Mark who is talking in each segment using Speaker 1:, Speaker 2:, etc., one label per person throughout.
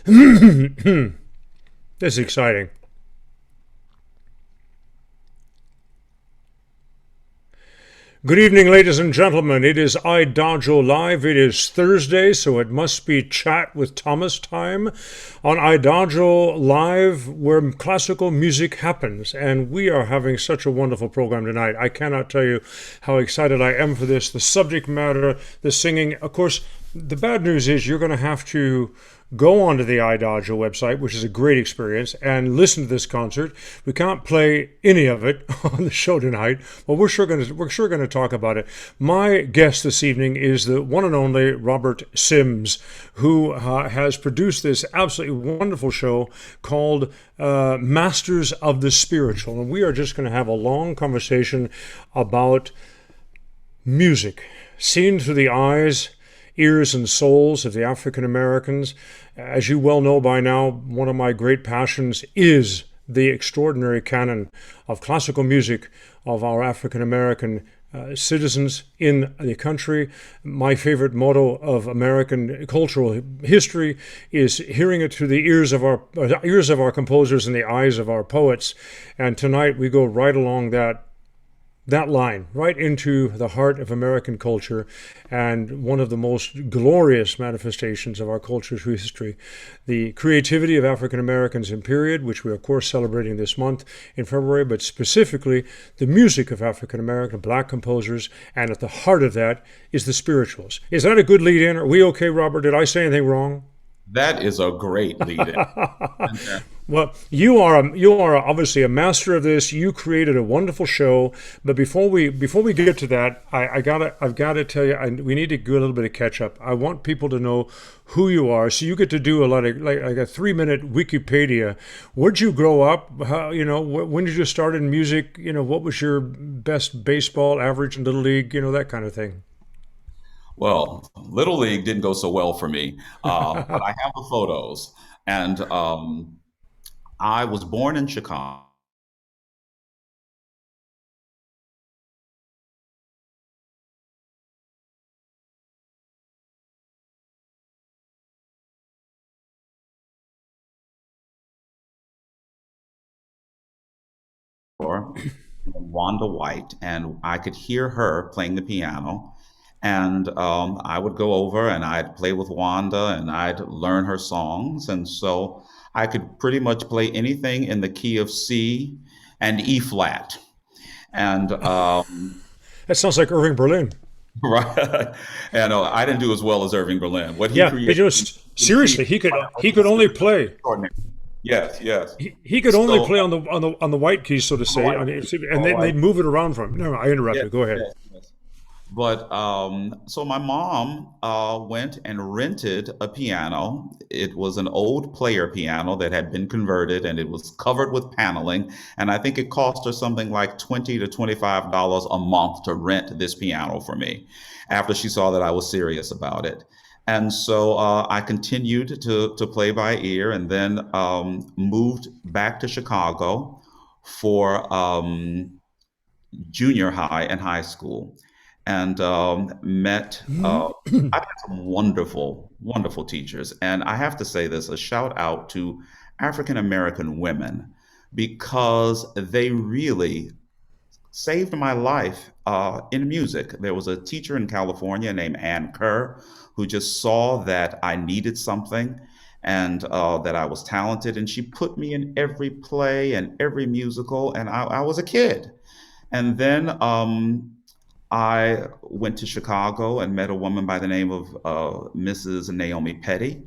Speaker 1: This is exciting. Good evening, ladies and gentlemen. It is IDAGIO Live. It is Thursday, so it must be Chat with Thomas time on IDAGIO Live, where classical music happens. And we are having such a wonderful program tonight. I cannot tell you how excited I am for this. The subject matter, the singing. Of course, the bad news is you're going to have to go onto the IDAGIO website, which is a great experience, and listen to this concert. We can't play any of it on the show tonight, but we're sure going to talk about it. My guest this evening is the one and only Robert Sims, who has produced this absolutely wonderful show called Masters of the Spiritual, and we are just going to have a long conversation about music seen through the eyes, ears, and souls of the African Americans. As you well know by now, one of my great passions is the extraordinary canon of classical music of our African American citizens in the country. My favorite motto of American cultural history is hearing it through the ears of our composers and the eyes of our poets. And tonight we go right along that line, right into the heart of American culture and one of the most glorious manifestations of our culture's history. The creativity of African Americans in period, which we are of course celebrating this month in February, but specifically the music of African American black composers, and at the heart of that is the spirituals. Is that a good lead in? Are we okay, Robert? Did I say anything wrong?
Speaker 2: That is a great lead-in.
Speaker 1: Well, you are obviously a master of this. You created a wonderful show, but before we get to that, I've gotta tell you, we need to do a little bit of catch up. I want people to know who you are, so you get to do a lot of like a 3 minute Wikipedia. Where'd you grow up? How, when did you start in music? What was your best baseball average in Little League? That kind of thing.
Speaker 2: Well, Little League didn't go so well for me, but I have the photos. And I was born in Chicago. Wanda White, and I could hear her playing the piano. And I would go over and I'd play with Wanda and I'd learn her songs. And so I could pretty much play anything in the key of C and E flat. And
Speaker 1: That sounds like Irving Berlin.
Speaker 2: right, and I didn't do as well as Irving Berlin. What he
Speaker 1: Yeah, it
Speaker 2: created
Speaker 1: just
Speaker 2: was
Speaker 1: seriously, he could only play.
Speaker 2: extraordinary. Yes, yes.
Speaker 1: He could only
Speaker 2: So
Speaker 1: play on the white keys, so to
Speaker 2: on the
Speaker 1: say,
Speaker 2: white keys,
Speaker 1: and
Speaker 2: on the
Speaker 1: they'd
Speaker 2: white
Speaker 1: move it around from. No, I
Speaker 2: Yes,
Speaker 1: interrupted. Go ahead.
Speaker 2: yes, yes. But so my mom went and rented a piano. It was an old player piano that had been converted and it was covered with paneling. And I think it cost her something like $20 to $25 a month to rent this piano for me after she saw that I was serious about it. And so I continued to play by ear and then moved back to Chicago for junior high and high school, and met. I've had some wonderful, wonderful teachers, and I have to say this: a shout out to African American women because they really saved my life in music. There was a teacher in California named Ann Kerr who just saw that I needed something and that I was talented, and she put me in every play and every musical, and I was a kid. And then I went to Chicago and met a woman by the name of Mrs. Naomi Petty,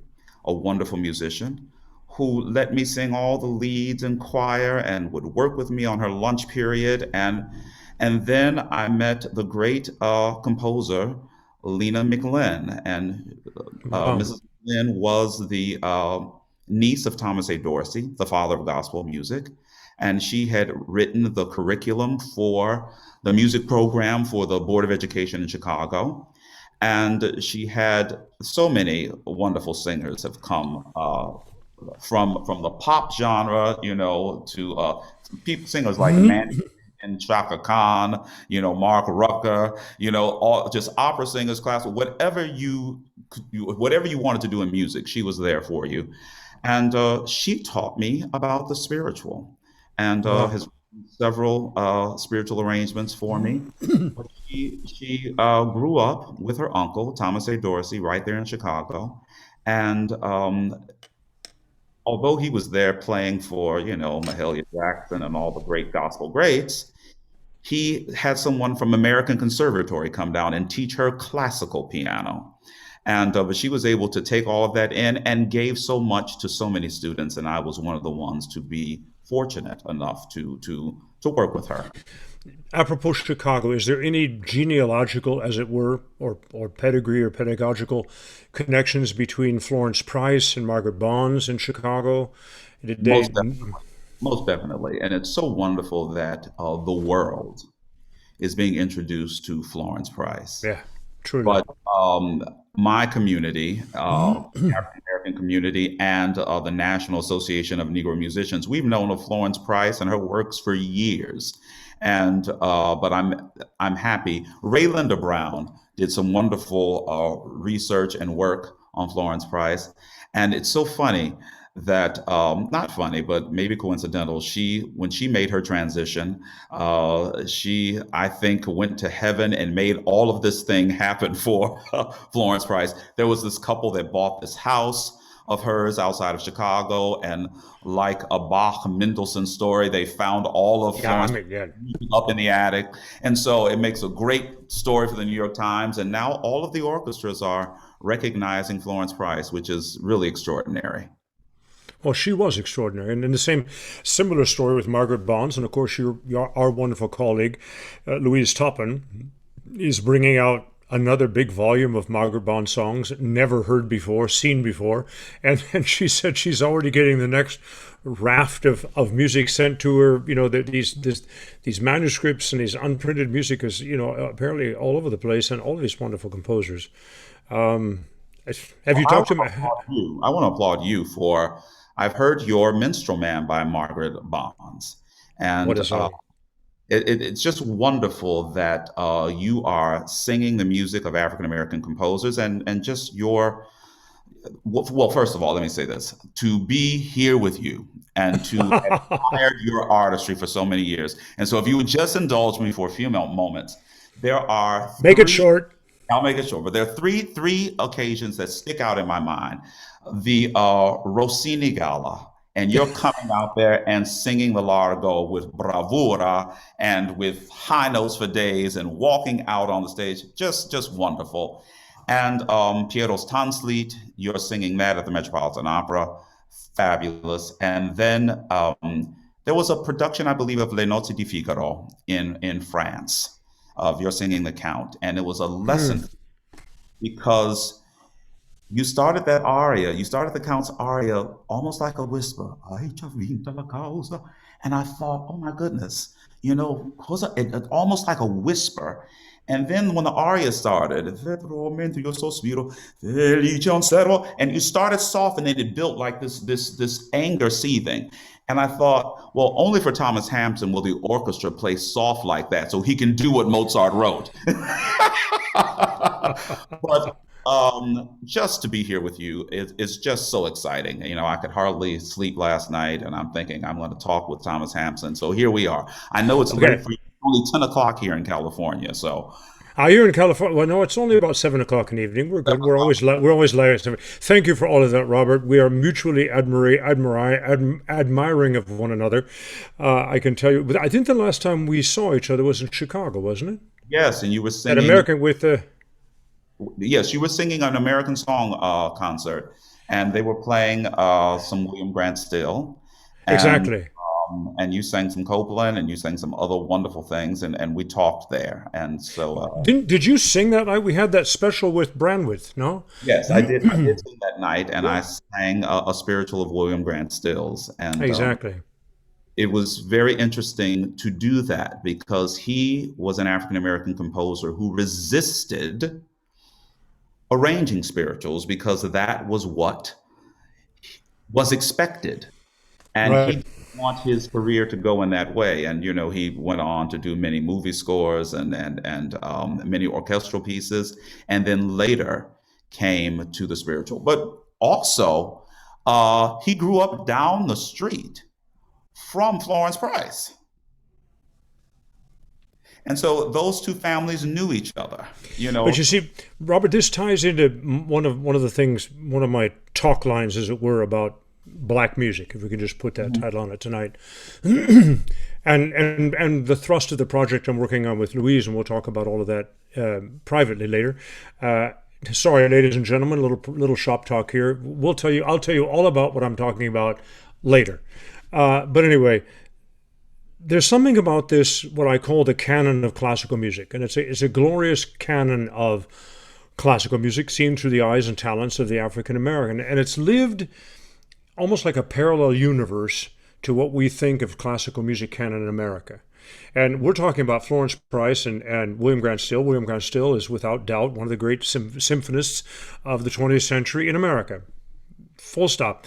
Speaker 2: a wonderful musician, who let me sing all the leads in choir and would work with me on her lunch period. And then I met the great composer Lena McLin, and
Speaker 1: Wow.
Speaker 2: Mrs. McLin was the niece of Thomas A. Dorsey, the father of gospel music, and she had written the curriculum for the music program for the Board of Education in Chicago. And she had so many wonderful singers have come from the pop genre, to people singers like Manny and Chaka Khan, Mark Rucker, all just opera singers, classical, whatever you wanted to do in music, she was there for you. And she taught me about the spiritual and
Speaker 1: Wow.
Speaker 2: has written several spiritual arrangements for me. But she grew up with her uncle, Thomas A. Dorsey, right there in Chicago. And although he was there playing for, Mahalia Jackson and all the great gospel greats, he had someone from American Conservatory come down and teach her classical piano. And but she was able to take all of that in and gave so much to so many students. And I was one of the ones to be fortunate enough to work with her.
Speaker 1: Apropos Chicago, is there any genealogical, as it were, or pedigree or pedagogical connections between Florence Price and Margaret Bonds in Chicago? Did they?
Speaker 2: Most Most definitely. And it's so wonderful that the world is being introduced to Florence Price.
Speaker 1: Yeah, truly.
Speaker 2: But my community, African American community, and the National Association of Negro Musicians, we've known of Florence Price and her works for years. And but I'm happy. Raylinda Brown did some wonderful research and work on Florence Price, and it's so funny that not funny, but maybe coincidental. When she made her transition, she, I think, went to heaven and made all of this thing happen for Florence Price. There was this couple that bought this house of hers outside of Chicago, and like a Bach Mendelssohn story, they found all of
Speaker 1: Yeah, I
Speaker 2: Florence
Speaker 1: mean, yeah.
Speaker 2: up in the attic. And so it makes a great story for the New York Times. And now all of the orchestras are recognizing Florence Price, which is really extraordinary.
Speaker 1: Well, she was extraordinary, and in the same similar story with Margaret Bonds, and of course, our wonderful colleague Louise Toppin is bringing out another big volume of Margaret Bond songs never heard before, seen before, and she said she's already getting the next raft of music sent to her. These manuscripts and these unprinted music is apparently all over the place, and all of these wonderful composers. Um, have
Speaker 2: Well,
Speaker 1: you
Speaker 2: I
Speaker 1: talked
Speaker 2: want
Speaker 1: to
Speaker 2: to
Speaker 1: me?
Speaker 2: applaud you. I want to applaud you for. I've heard your Minstrel Man by Margaret Bonds,
Speaker 1: What
Speaker 2: and
Speaker 1: a song!
Speaker 2: it's just wonderful that you are singing the music of African American composers and just your. Well, first of all, let me say this: to be here with you and to admire your artistry for so many years. And so, if you would just indulge me for a few moments, there are
Speaker 1: Make it
Speaker 2: three.
Speaker 1: short.
Speaker 2: I'll make it short, but there are three occasions that stick out in my mind. The Rossini Gala, and you're coming out there and singing the Largo with bravura and with high notes for days and walking out on the stage, just wonderful. And Piero's Tanzlied, you're singing that at the Metropolitan Opera, fabulous. And then there was a production, I believe, of Le Nozze di Figaro in France, of you're singing the Count, and it was a lesson because you started the Count's aria almost like a whisper. "Hai già vinta la causa." And I thought, oh my goodness, almost like a whisper. And then when the aria started, "Veramente io sospiro, felice un servo," and you started soft and then it built like this anger seething. And I thought, well, only for Thomas Hampson will the orchestra play soft like that so he can do what Mozart wrote. But just to be here with you is just so exciting. I could hardly sleep last night, and I'm thinking I'm going to talk with Thomas Hampson. So here we are. I know it's late
Speaker 1: Okay.
Speaker 2: for you. It's only 10 o'clock here in California. So
Speaker 1: Are you in California? Well, no, it's only about 7 o'clock in the evening. We're good. We're always live. Thank you for all of that, Robert. We are mutually admiring of one another. I can tell you. But I think the last time we saw each other was in Chicago, wasn't it?
Speaker 2: yes, and you were
Speaker 1: At
Speaker 2: singing.
Speaker 1: American with the
Speaker 2: Yes, you were singing an American song concert, and they were playing some William Grant Still, and
Speaker 1: exactly.
Speaker 2: and you sang some Copeland, and you sang some other wonderful things, and we talked there. And so
Speaker 1: Did you sing that night? We had that special with Branwith. No.
Speaker 2: yes, I did sing that night, and I sang a spiritual of William Grant Stills, and
Speaker 1: Exactly.
Speaker 2: it was very interesting to do that because he was an African American composer who resisted arranging spirituals because that was what was expected. And he
Speaker 1: Right.
Speaker 2: didn't want his career to go in that way. And he went on to do many movie scores and many orchestral pieces, and then later came to the spiritual. But also, He grew up down the street from Florence Price. And so those two families knew each other, you
Speaker 1: But
Speaker 2: know.
Speaker 1: you see, Robert, this ties into one of the things, one of my talk lines, as it were, about black music, if we can just put that
Speaker 2: Mhm.
Speaker 1: title on it tonight. And the thrust of the project I'm working on with Louise, and we'll talk about all of that privately later. Uh, Sorry, ladies and gentlemen, little shop talk here. I'll tell you all about what I'm talking about later. But anyway, there's something about this, what I call the canon of classical music, and it's a glorious canon of classical music seen through the eyes and talents of the African American, and it's lived almost like a parallel universe to what we think of classical music canon in America. And we're talking about Florence Price and William Grant Still. William Grant Still is without doubt one of the great symphonists of the 20th century in America. Full stop.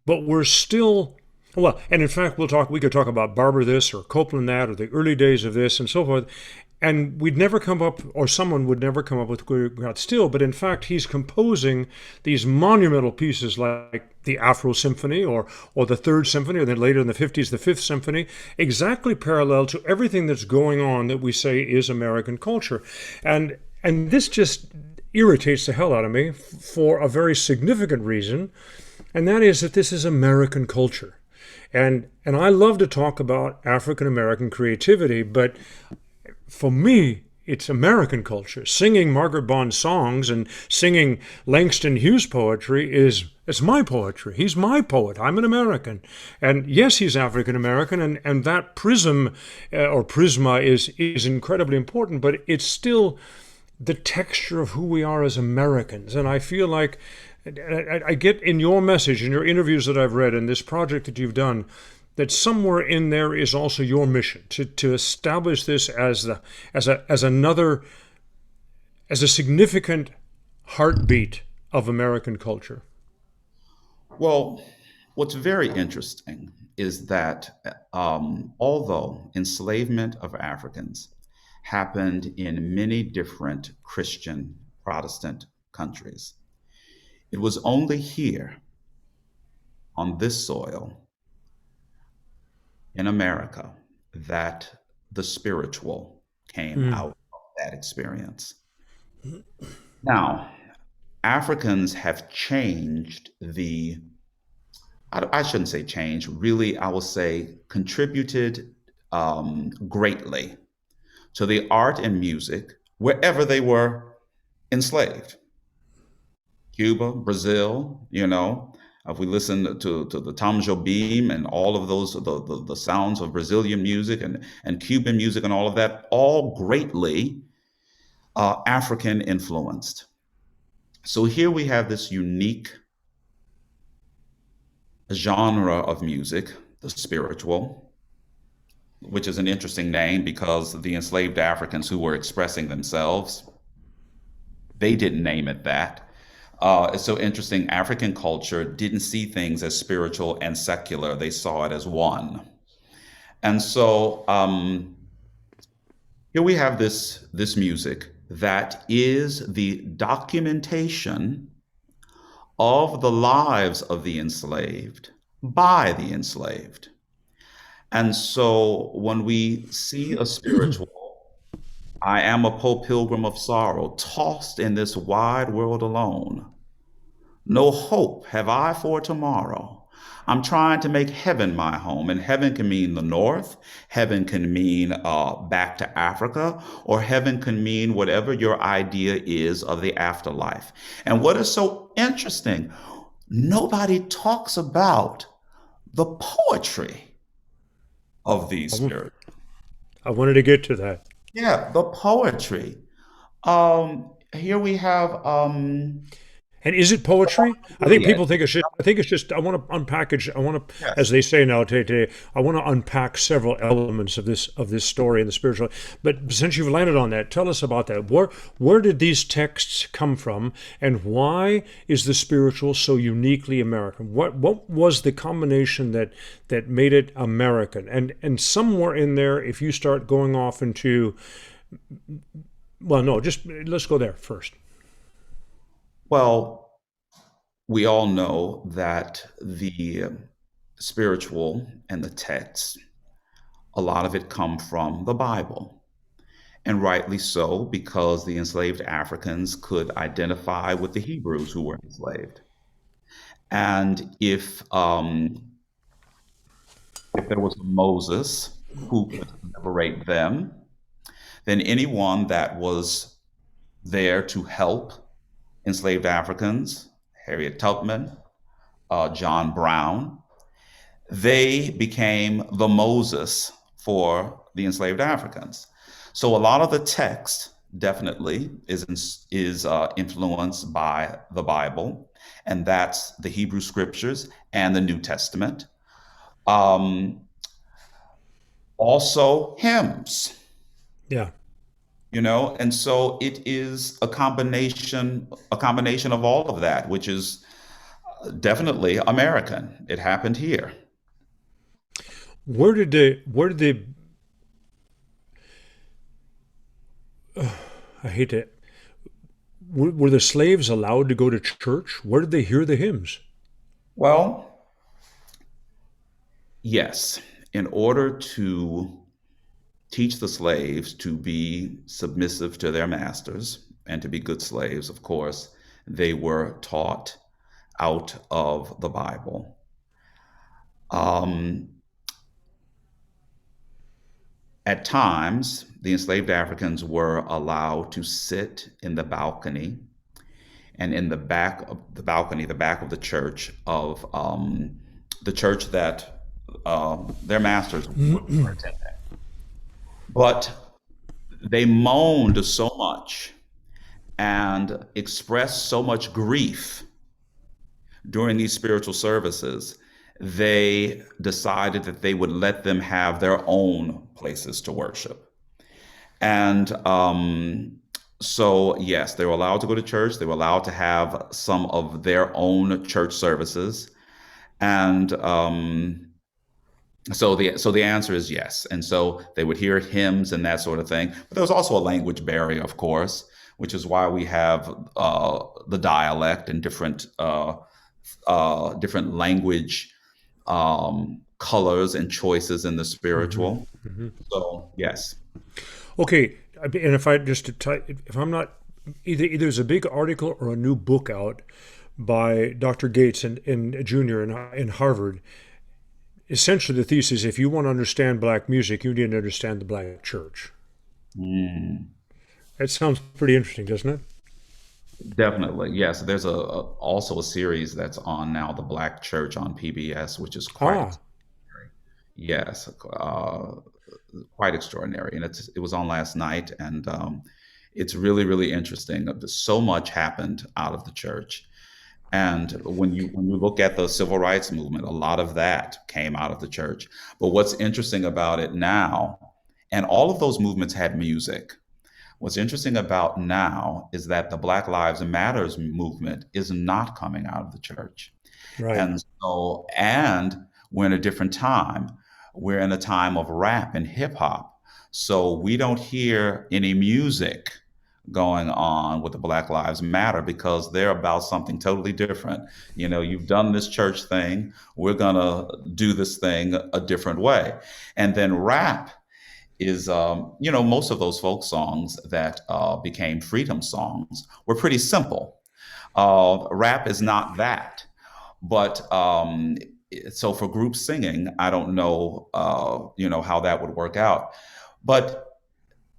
Speaker 1: But we're still, well, and in fact, we could talk about Barber this or Copeland that or the early days of this and so forth. And we'd never come up, or someone would never come up with Grant Still, but in fact, he's composing these monumental pieces like the Afro Symphony or the Third Symphony, or then later in the 50s, the Fifth Symphony, exactly parallel to everything that's going on that we say is American culture. And this just irritates the hell out of me for a very significant reason, and that is that this is American culture. And I love to talk about African American creativity, but for me, it's American culture. Singing Margaret Bond's songs and singing Langston Hughes' poetry it's my poetry. He's my poet. I'm an American. And yes, he's African American, and that prism or prisma is incredibly important, but it's still the texture of who we are as Americans. And I feel like I get in your message, in your interviews that I've read, in this project that you've done, that somewhere in there is also your mission to establish this as a significant heartbeat of American culture.
Speaker 2: Well, what's very interesting is that although enslavement of Africans happened in many different Christian Protestant countries, it was only here on this soil in America that the spiritual came
Speaker 1: Mm.
Speaker 2: out of that experience. Now, Africans have changed I shouldn't say changed, really, I will say contributed greatly to the art and music wherever they were enslaved. Cuba, Brazil, if we listen to the Tom Jobim and all of those, the sounds of Brazilian music and Cuban music and all of that, all greatly African influenced. So here we have this unique genre of music, the spiritual, which is an interesting name because the enslaved Africans who were expressing themselves, they didn't name it that. It's so interesting. African culture didn't see things as spiritual and secular, they saw it as one. And so here we have this music that is the documentation of the lives of the enslaved by the enslaved. And so when we see a spiritual, I am a poor pilgrim of sorrow, tossed in this wide world alone. No hope have I for tomorrow. I'm trying to make heaven my home, and heaven can mean the north, heaven can mean back to Africa, or heaven can mean whatever your idea is of the afterlife. And what is so interesting, nobody talks about the poetry of these
Speaker 1: I w-
Speaker 2: spirits.
Speaker 1: I wanted to get to that.
Speaker 2: Yeah, the poetry. Here we have
Speaker 1: And is it poetry? I think
Speaker 2: Juliet.
Speaker 1: people think it's just. I think it's just. I want to unpackage. I want to, as
Speaker 2: Yes.
Speaker 1: they say now today. I want to unpack several elements of this story and the spiritual. But since you've landed on that, tell us about that. Where did these texts come from, and why is the spiritual so uniquely American? What was the combination that made it American? And somewhere in there, if you start going off into, well, no, just let's go there first.
Speaker 2: Well, we all know that the spiritual and the text, a lot of it come from the Bible. And rightly so, because the enslaved Africans could identify with the Hebrews who were enslaved. And if there was a Moses who could liberate them, then anyone that was there to help enslaved Africans, Harriet Tubman, John Brown, they became the Moses for the enslaved Africans. So a lot of the text definitely is influenced by the Bible, and that's the Hebrew Scriptures and the New Testament. Um, Also hymns,
Speaker 1: Yeah.
Speaker 2: and so it is a combination of all of that, which is definitely American. It happened here.
Speaker 1: Where did they I hate it. Were the slaves allowed to go to church? Where did they hear the hymns?
Speaker 2: Well, yes, in order to teach the slaves to be submissive to their masters and to be good slaves, of course, they were taught out of the Bible. Um, at times, the enslaved Africans were allowed to sit in the balcony, and in the back of the balcony, the back of the church that their masters were attending. But they moaned so much and expressed so much grief during these spiritual services, they decided that they would let them have their own places to worship. And so, yes, they were allowed to go to church. They were allowed to have some of their own church services. And so the answer is yes. And so they would hear hymns and that sort of thing. But there was also a language barrier, of course, which is why we have the dialect and different language colors and choices in the
Speaker 1: Hmm.
Speaker 2: spiritual.
Speaker 1: Hmm.
Speaker 2: So yes.
Speaker 1: Okay, and if I just to if I'm not either there's a big article or a new book out by Dr. Gates and Junior in Harvard. Essentially, the thesis: if you want to understand black music, you need to understand the black church.
Speaker 2: Mm,
Speaker 1: That sounds pretty interesting, doesn't it?
Speaker 2: definitely. Yes. There's also a series that's on now, The Black Church on PBS, which is quite
Speaker 1: Ah,
Speaker 2: extraordinary. Yes, quite extraordinary. And it was on last night, and it's really, really interesting. So much happened out of the church. And when you look at the civil rights movement, a lot of that came out of the church. But what's interesting about it now, and all of those movements had music. What's interesting about now is that the Black Lives Matters movement is not coming out of the church.
Speaker 1: right.
Speaker 2: And we're in a different time. We're in a time of rap and hip hop. So we don't hear any music going on with the Black Lives Matter because they're about something totally different. You've done this church thing. We're going to do this thing a different way. And then rap is, most of those folk songs that became freedom songs were pretty simple. Rap is not that. But so for group singing, I don't know, how that would work out. But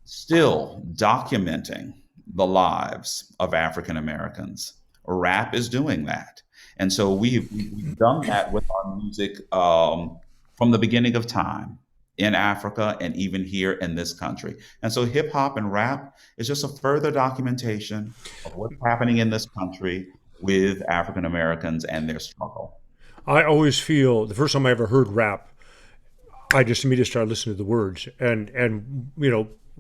Speaker 2: still documenting the lives of African Americans, rap is doing that. And so we've done that with our music from the beginning of time in Africa and even here in this country. And so hip hop and rap is just a further documentation of what's happening in this country with African Americans and their struggle.
Speaker 1: I always feel the first time I ever heard rap, I just immediately started listening to the words, and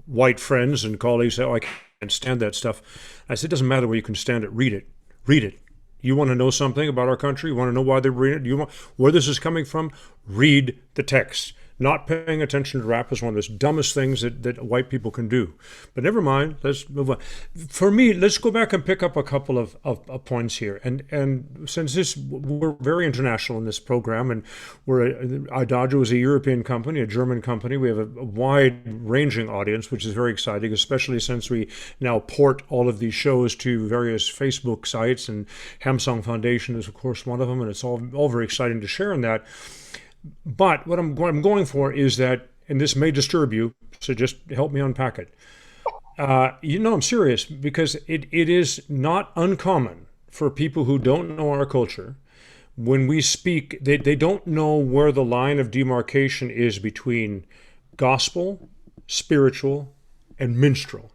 Speaker 1: white friends and colleagues say, "Oh, I can't stand that stuff." I said, "It doesn't matter where you can stand it. Read it. Read it. You want to know something about our country? You want to know why they're reading it? You want where this is coming from? Read the text. not paying attention to rap is one of the dumbest things that white people can do. But never mind, let's move on. For me, let's go back and pick up a couple of points here. And since we're very international in this program, and IDAGIO is a European company, a German company. We have a wide-ranging audience, which is very exciting, especially since we now port all of these shows to various Facebook sites, and Hampson Foundation is, of course, one of them, and it's all very exciting to share in that. But what I'm going for is that, and this may disturb you, so just help me unpack it. I'm serious, because it is not uncommon for people who don't know our culture, when we speak, they don't know where the line of demarcation is between gospel, spiritual, and minstrel.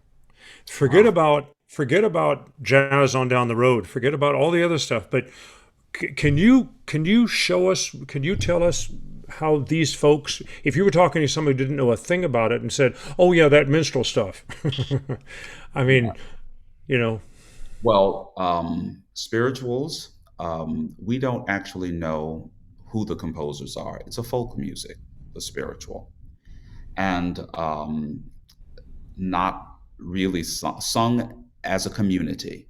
Speaker 1: Forget about jazz on down the road. Forget about all the other stuff. But can you show us? Can you tell us how these folks? If you were talking to somebody who didn't know a thing about it and said, "Oh yeah, that minstrel stuff," I mean, you know.
Speaker 2: Well, spirituals, we don't actually know who the composers are. It's a folk music, the spiritual, and not really sung as a community.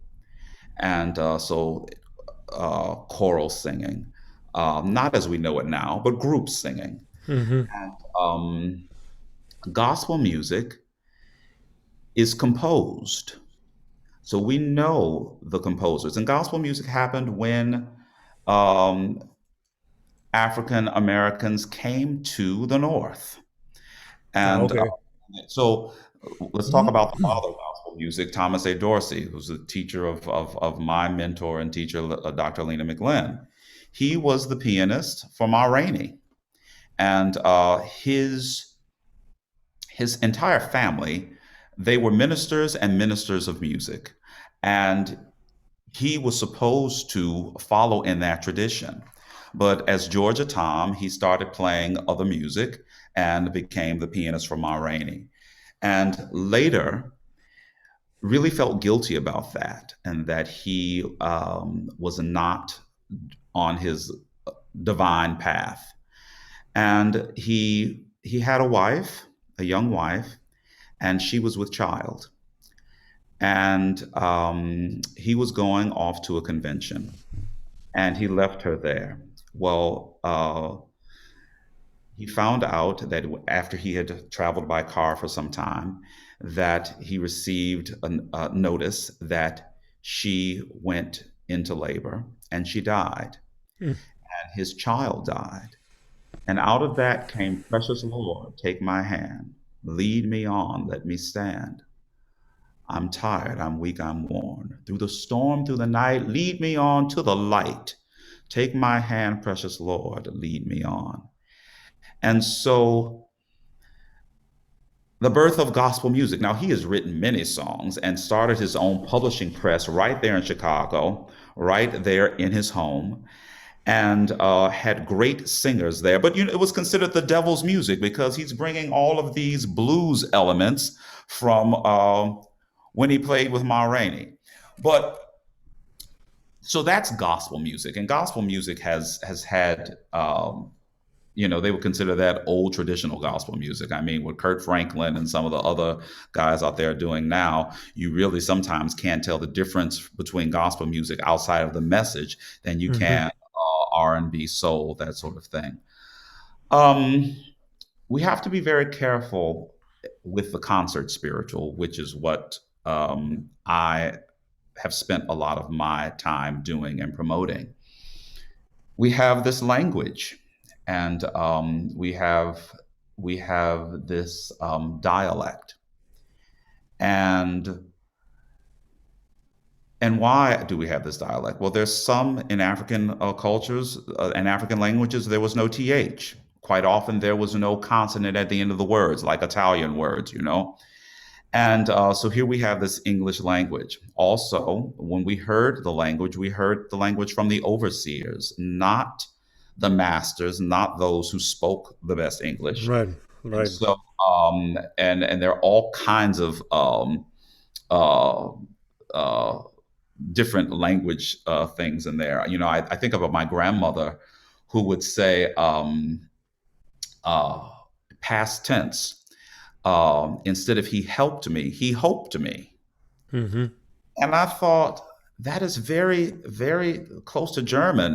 Speaker 2: And choral singing, not as we know it now, but group singing.
Speaker 1: Hmm.
Speaker 2: And gospel music is composed. So we know the composers. And gospel music happened when um, African Americans came to the North. And
Speaker 1: Okay.
Speaker 2: so let's talk about the father of gospel music, Thomas A. Dorsey, who's a teacher of my mentor and teacher, Dr. Lena McGlynn. He was the pianist for Ma Rainey. And his entire family, they were ministers and ministers of music. And he was supposed to follow in that tradition. But as Georgia Tom, he started playing other music and became the pianist for Ma Rainey. And later, really felt guilty about that, and that he was not on his divine path. And he had a wife, a young wife, and she was with child. And he was going off to a convention, and he left her there. Well, he found out that after he had traveled by car for some time, that he received a notice that she went into labor and she died, and his child died. And out of that came, "Precious Lord, take my hand, lead me on, let me stand. I'm tired, I'm weak, I'm worn. Through the storm, through the night, lead me on to the light. Take my hand, precious Lord, lead me on." And so the birth of gospel music. Now, he has written many songs and started his own publishing press right there in Chicago, right there in his home, and had great singers there. But it was considered the devil's music because he's bringing all of these blues elements from when he played with Ma Rainey. But so that's gospel music, and gospel music has had they would consider that old traditional gospel music. I mean, what Kurt Franklin and some of the other guys out there are doing now, you really sometimes can't tell the difference between gospel music outside of the message than you
Speaker 1: Hmm.
Speaker 2: can R&B, soul, that sort of thing. Um, we have to be very careful with the concert spiritual, which is what I have spent a lot of my time doing and promoting. We have this language, and we have this dialect, and why do we have this dialect? Well, there's some in African cultures and African languages there was no th. Quite often there was no consonant at the end of the words, like Italian words. And so here we have this English language. Also, when we heard the language from the overseers, not the masters, not those who spoke the best English.
Speaker 1: Right.
Speaker 2: And
Speaker 1: Right.
Speaker 2: so, and there are all kinds of uh, uh, different language things in there. I think about my grandmother, who would say, past tense. Instead of he helped me, he hoped me.
Speaker 1: Hmm.
Speaker 2: And I thought, that is very, very close to German.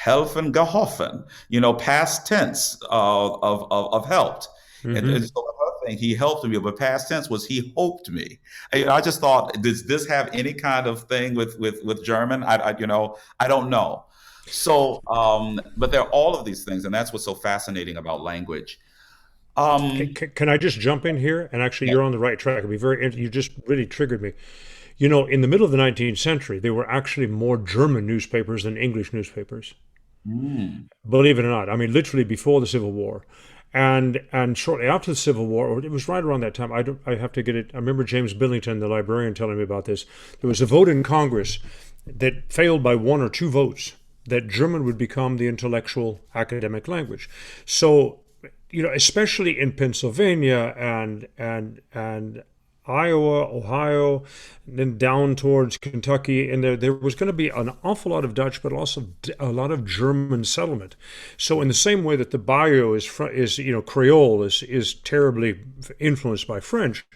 Speaker 2: Helfen, geholfen, past tense of helped. And
Speaker 1: Hmm.
Speaker 2: so another thing, he helped me, but past tense was he hoped me. I just thought, does this have any kind of thing with German? I don't know. So, but there are all of these things, and that's what's so fascinating about language. Um,
Speaker 1: Can I just jump in here? And actually,
Speaker 2: yeah.
Speaker 1: you're on the right track. It'd be very. You just really triggered me. You know, in the middle of the 19th century, there were actually more German newspapers than English newspapers.
Speaker 2: Mm,
Speaker 1: Believe it or not. I mean, literally before the Civil War, and shortly after the Civil War, or it was right around that time. I have to get it. I remember James Billington, the librarian, telling me about this. There was a vote in Congress that failed by one or two votes that German would become the intellectual academic language. So, you know, especially in Pennsylvania and Iowa, Ohio, and then down towards Kentucky, and there was going to be an awful lot of Dutch, but also a lot of German settlement. So, in the same way that the Bayou is Creole is terribly influenced by French,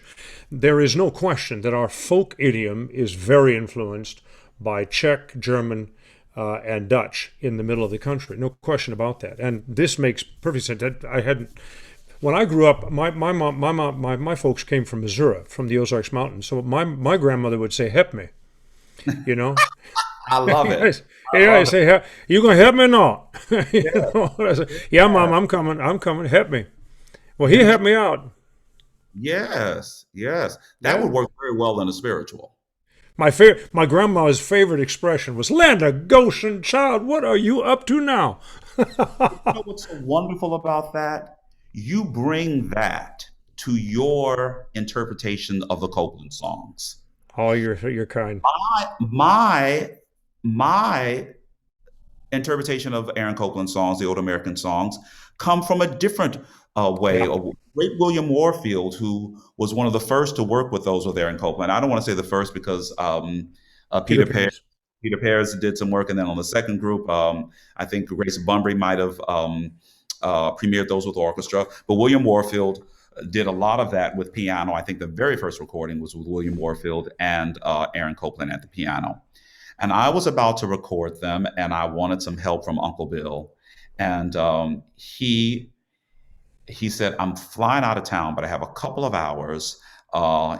Speaker 1: there is no question that our folk idiom is very influenced by Czech, German, and Dutch in the middle of the country. No question about that. And this makes perfect sense. I hadn't when I grew up, my folks came from Missouri, from the Ozarks Mountains. So my grandmother would say, "Help me," you know.
Speaker 2: I love it.
Speaker 1: Yes.
Speaker 2: I
Speaker 1: Yeah, I
Speaker 2: love it.
Speaker 1: say, "You gonna help me or not?" You
Speaker 2: Yeah,
Speaker 1: know. I say, "Yeah, mom,
Speaker 2: yeah.
Speaker 1: I'm coming. I'm coming. Help me." Well, he
Speaker 2: Yes,
Speaker 1: helped me out.
Speaker 2: yes, yes. That
Speaker 1: Yeah.
Speaker 2: would work very well in a spiritual.
Speaker 1: My grandma's favorite expression was, "Land of Goshen, child, what are you up to now?"
Speaker 2: You know what's so wonderful about that? You bring that to your interpretation of the Copeland songs.
Speaker 1: Oh, you're kind.
Speaker 2: My my interpretation of Aaron Copland songs, the old American songs, come from a different way.
Speaker 1: Yeah,
Speaker 2: Great William Warfield, who was one of the first to work with those with Aaron Copland. I don't want to say the first because
Speaker 1: Peter
Speaker 2: Peter Pear,
Speaker 1: Pears.
Speaker 2: Peter Pears did some work, and then on the second group, I think Grace Bunbury might have premiered those with orchestra. But William Warfield did a lot of that with piano. I think the very first recording was with William Warfield and Aaron Copland at the piano. And I was about to record them, and I wanted some help from Uncle Bill. And he said, "I'm flying out of town, but I have a couple of hours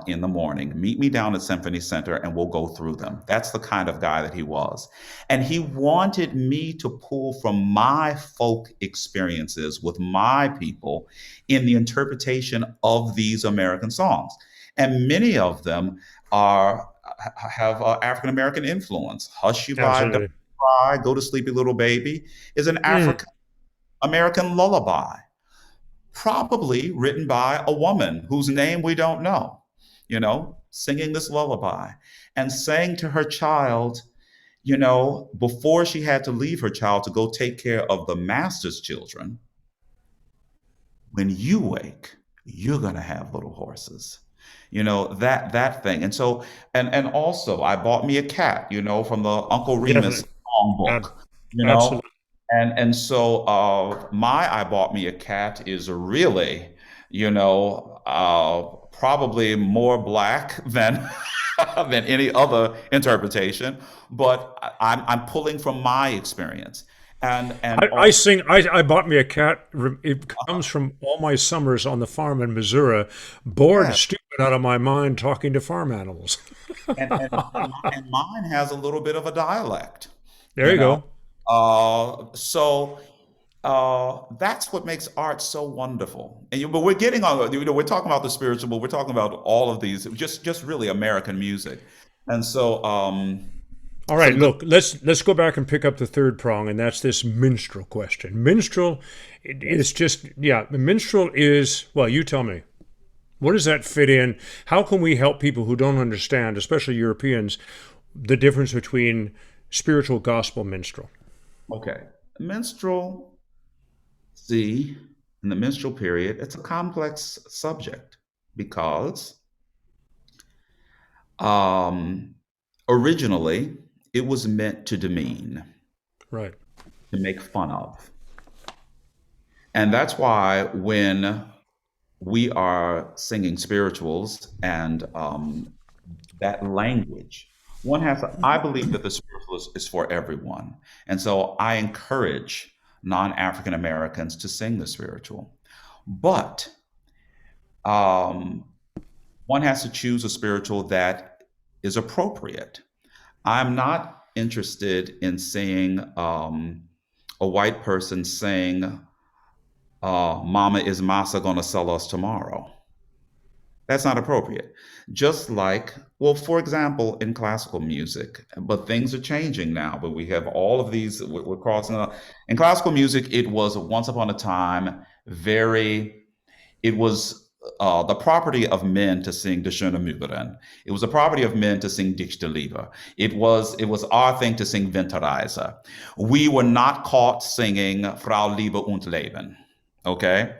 Speaker 2: in the morning. Meet me down at Symphony Center, and we'll go through them." That's the kind of guy that he was, and he wanted me to pull from my folk experiences with my people in the interpretation of these American songs, and many of them are have African American influence. "Hush You Bye, Don't
Speaker 1: Absolutely.
Speaker 2: Cry," "Go to Sleepy Little Baby" is an
Speaker 1: Mm.
Speaker 2: African American lullaby, probably written by a woman whose name we don't know, singing this lullaby and saying to her child, before she had to leave her child to go take care of the master's children, "When you wake, you're going to have little horses." That thing. And so, and also I bought me a cat, from the Uncle Remus
Speaker 1: Definitely. Ab-
Speaker 2: songbook, you know,
Speaker 1: Absolutely.
Speaker 2: and so my "I bought me a cat" is really, probably more black than than any other interpretation, but I'm pulling from my experience. And
Speaker 1: I
Speaker 2: also,
Speaker 1: sing. I bought me a cat. It comes from all my summers on the farm in Missouri. Bored
Speaker 2: yeah,
Speaker 1: stupid out of my mind talking to farm animals.
Speaker 2: and mine has a little bit of a dialect,
Speaker 1: There
Speaker 2: you
Speaker 1: you
Speaker 2: know.
Speaker 1: go.
Speaker 2: So that's what makes art so wonderful. But we're getting on. We're talking about the spiritual, but we're talking about all of these, just really American music. And so,
Speaker 1: All right,
Speaker 2: some good.
Speaker 1: look, let's go back and pick up the third prong, and that's this minstrel question. Minstrel is just yeah. The minstrel is well. You tell me. What does that fit in? How can we help people who don't understand, especially Europeans, the difference between spiritual gospel minstrel?
Speaker 2: Okay, minstrel. See, in the minstrel period, it's a complex subject because um, originally it was meant to demean,
Speaker 1: Right.
Speaker 2: to make fun of. And that's why when we are singing spirituals, and that language. One has to, I believe that the spiritual is for everyone. And so I encourage non African Americans to sing the spiritual. But um, one has to choose a spiritual that is appropriate. I'm not interested in seeing a white person sing, Mama is Masa gonna sell us tomorrow. That's not appropriate. Just like, well, for example, in classical music, but things are changing now. But we have all of these, we're crossing up. In classical music, it was once upon a time very, it was the property of men to sing De Schöne Müllerin. It was the property of men to sing Dichte Liebe. It was our thing to sing Winterreise. We were not caught singing Frau Liebe und Leben. Okay?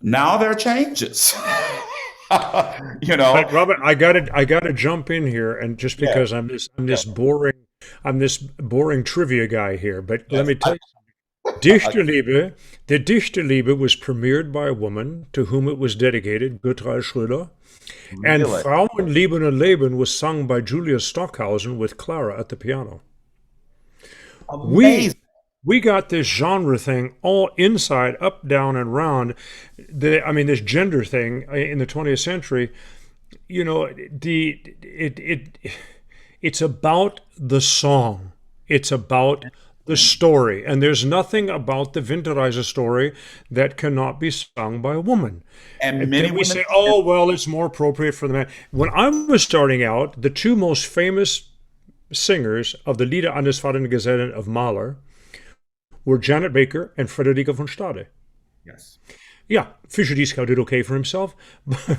Speaker 2: Now there are changes. you know,
Speaker 1: But Robert, I gotta jump in here, and just
Speaker 2: yeah,
Speaker 1: because
Speaker 2: yeah,
Speaker 1: I'm this boring trivia guy here, but let
Speaker 2: yes.
Speaker 1: me tell you, Dichterliebe, the Dichterliebe was premiered by a woman to whom it was dedicated, Gertrude Schröder, and
Speaker 2: Really
Speaker 1: Frauen lieben und leben was sung by Julia Stockhausen with Clara at the piano. We
Speaker 2: amazing.
Speaker 1: we got this genre thing all inside, up, down, and round. I mean, this gender thing in the 20th century. You know, it's about the song. It's about the story, and there's nothing about the Winterreise story that cannot be sung by a woman.
Speaker 2: And
Speaker 1: And
Speaker 2: many
Speaker 1: then we
Speaker 2: women,
Speaker 1: say, oh, well, it's more appropriate for the man. When I was starting out, the two most famous singers of the Lieder eines fahrenden Gesellen of Mahler were Janet Baker and Frederica von Stade.
Speaker 2: yes.
Speaker 1: Yeah, Fischer Dieskau did okay for himself,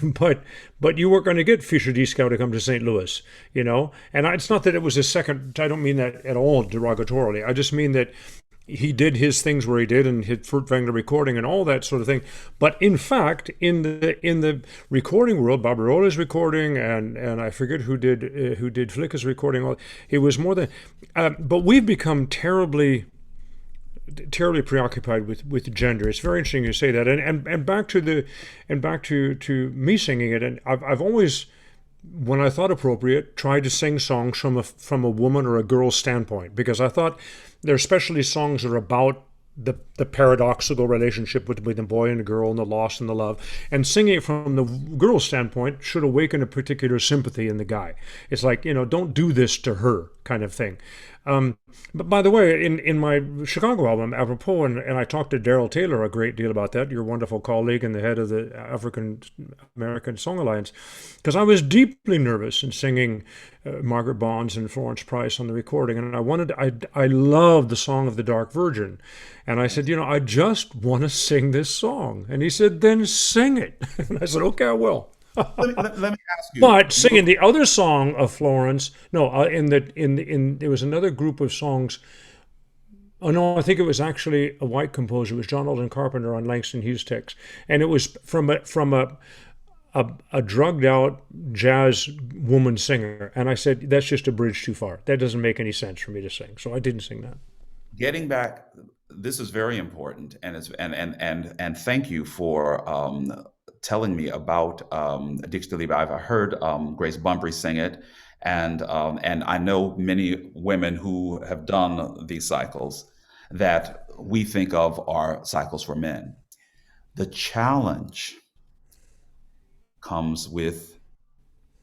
Speaker 1: but you weren't going to get Fischer Dieskau to come to St. Louis, you know. And it's not that it was a second. I don't mean that at all derogatorily. I just mean that he did his things where he did, and his Furtwängler recording and all that sort of thing. But in fact, in the recording world, Barbarola's recording, and I forget who did Flicker's recording. It was more than. But we've become terribly preoccupied with gender. It's very interesting you say that. And back to to me singing it. And I've always, when I thought appropriate, tried to sing songs from a woman or a girl's standpoint, because I thought there are especially songs that are about the paradoxical relationship between the boy and the girl, and the loss and the love. And singing it from the girl's standpoint should awaken a particular sympathy in the guy. It's like, don't do this to her kind of thing. But by the way, in my Chicago album, apropos, and I talked to Daryl Taylor a great deal about that, your wonderful colleague and the head of the African American Song Alliance, because I was deeply nervous in singing Margaret Bonds and Florence Price on the recording, and I loved the song of the Dark Virgin, and I said, I just want to sing this song, and he said, then sing it, and I said, okay, I will.
Speaker 2: Let me ask you.
Speaker 1: But singing the other song of Florence, no, in there was another group of songs. Oh no, I think it was actually a white composer. It was John Alden Carpenter on Langston Hughes text, and it was from a drugged out jazz woman singer. And I said, that's just a bridge too far. That doesn't make any sense for me to sing. So I didn't sing that.
Speaker 2: Getting back, this is very important, and it's and thank you for telling me about Dix de Liebe. I've heard Grace Bumbry sing it, and I know many women who have done these cycles that we think of are cycles for men. The challenge comes with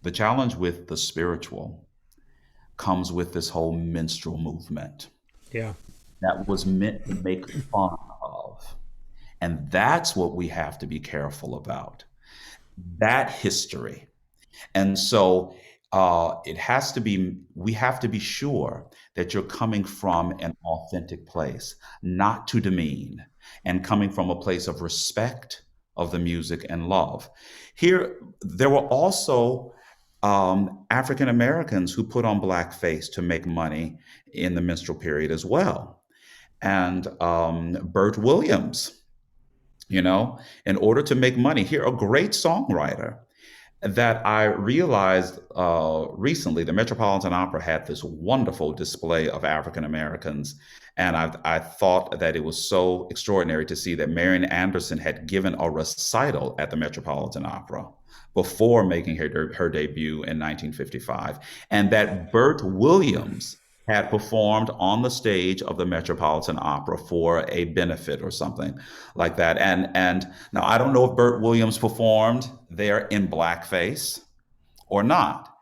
Speaker 2: the challenge with the spiritual comes with this whole minstrel movement
Speaker 1: Yeah.
Speaker 2: that was meant to make fun of. And that's what we have to be careful about, that history. And so we have to be sure that you're coming from an authentic place, not to demean, and coming from a place of respect of the music and love. Here, there were also African Americans who put on blackface to make money in the minstrel period as well. And Bert Williams, in order to make money, here, a great songwriter. that I realized recently the Metropolitan Opera had this wonderful display of African Americans. And I thought that it was so extraordinary to see that Marian Anderson had given a recital at the Metropolitan Opera before making her debut in 1955, and that Bert Williams had performed on the stage of the Metropolitan Opera for a benefit or something like that. And now I don't know if Bert Williams performed there in blackface or not.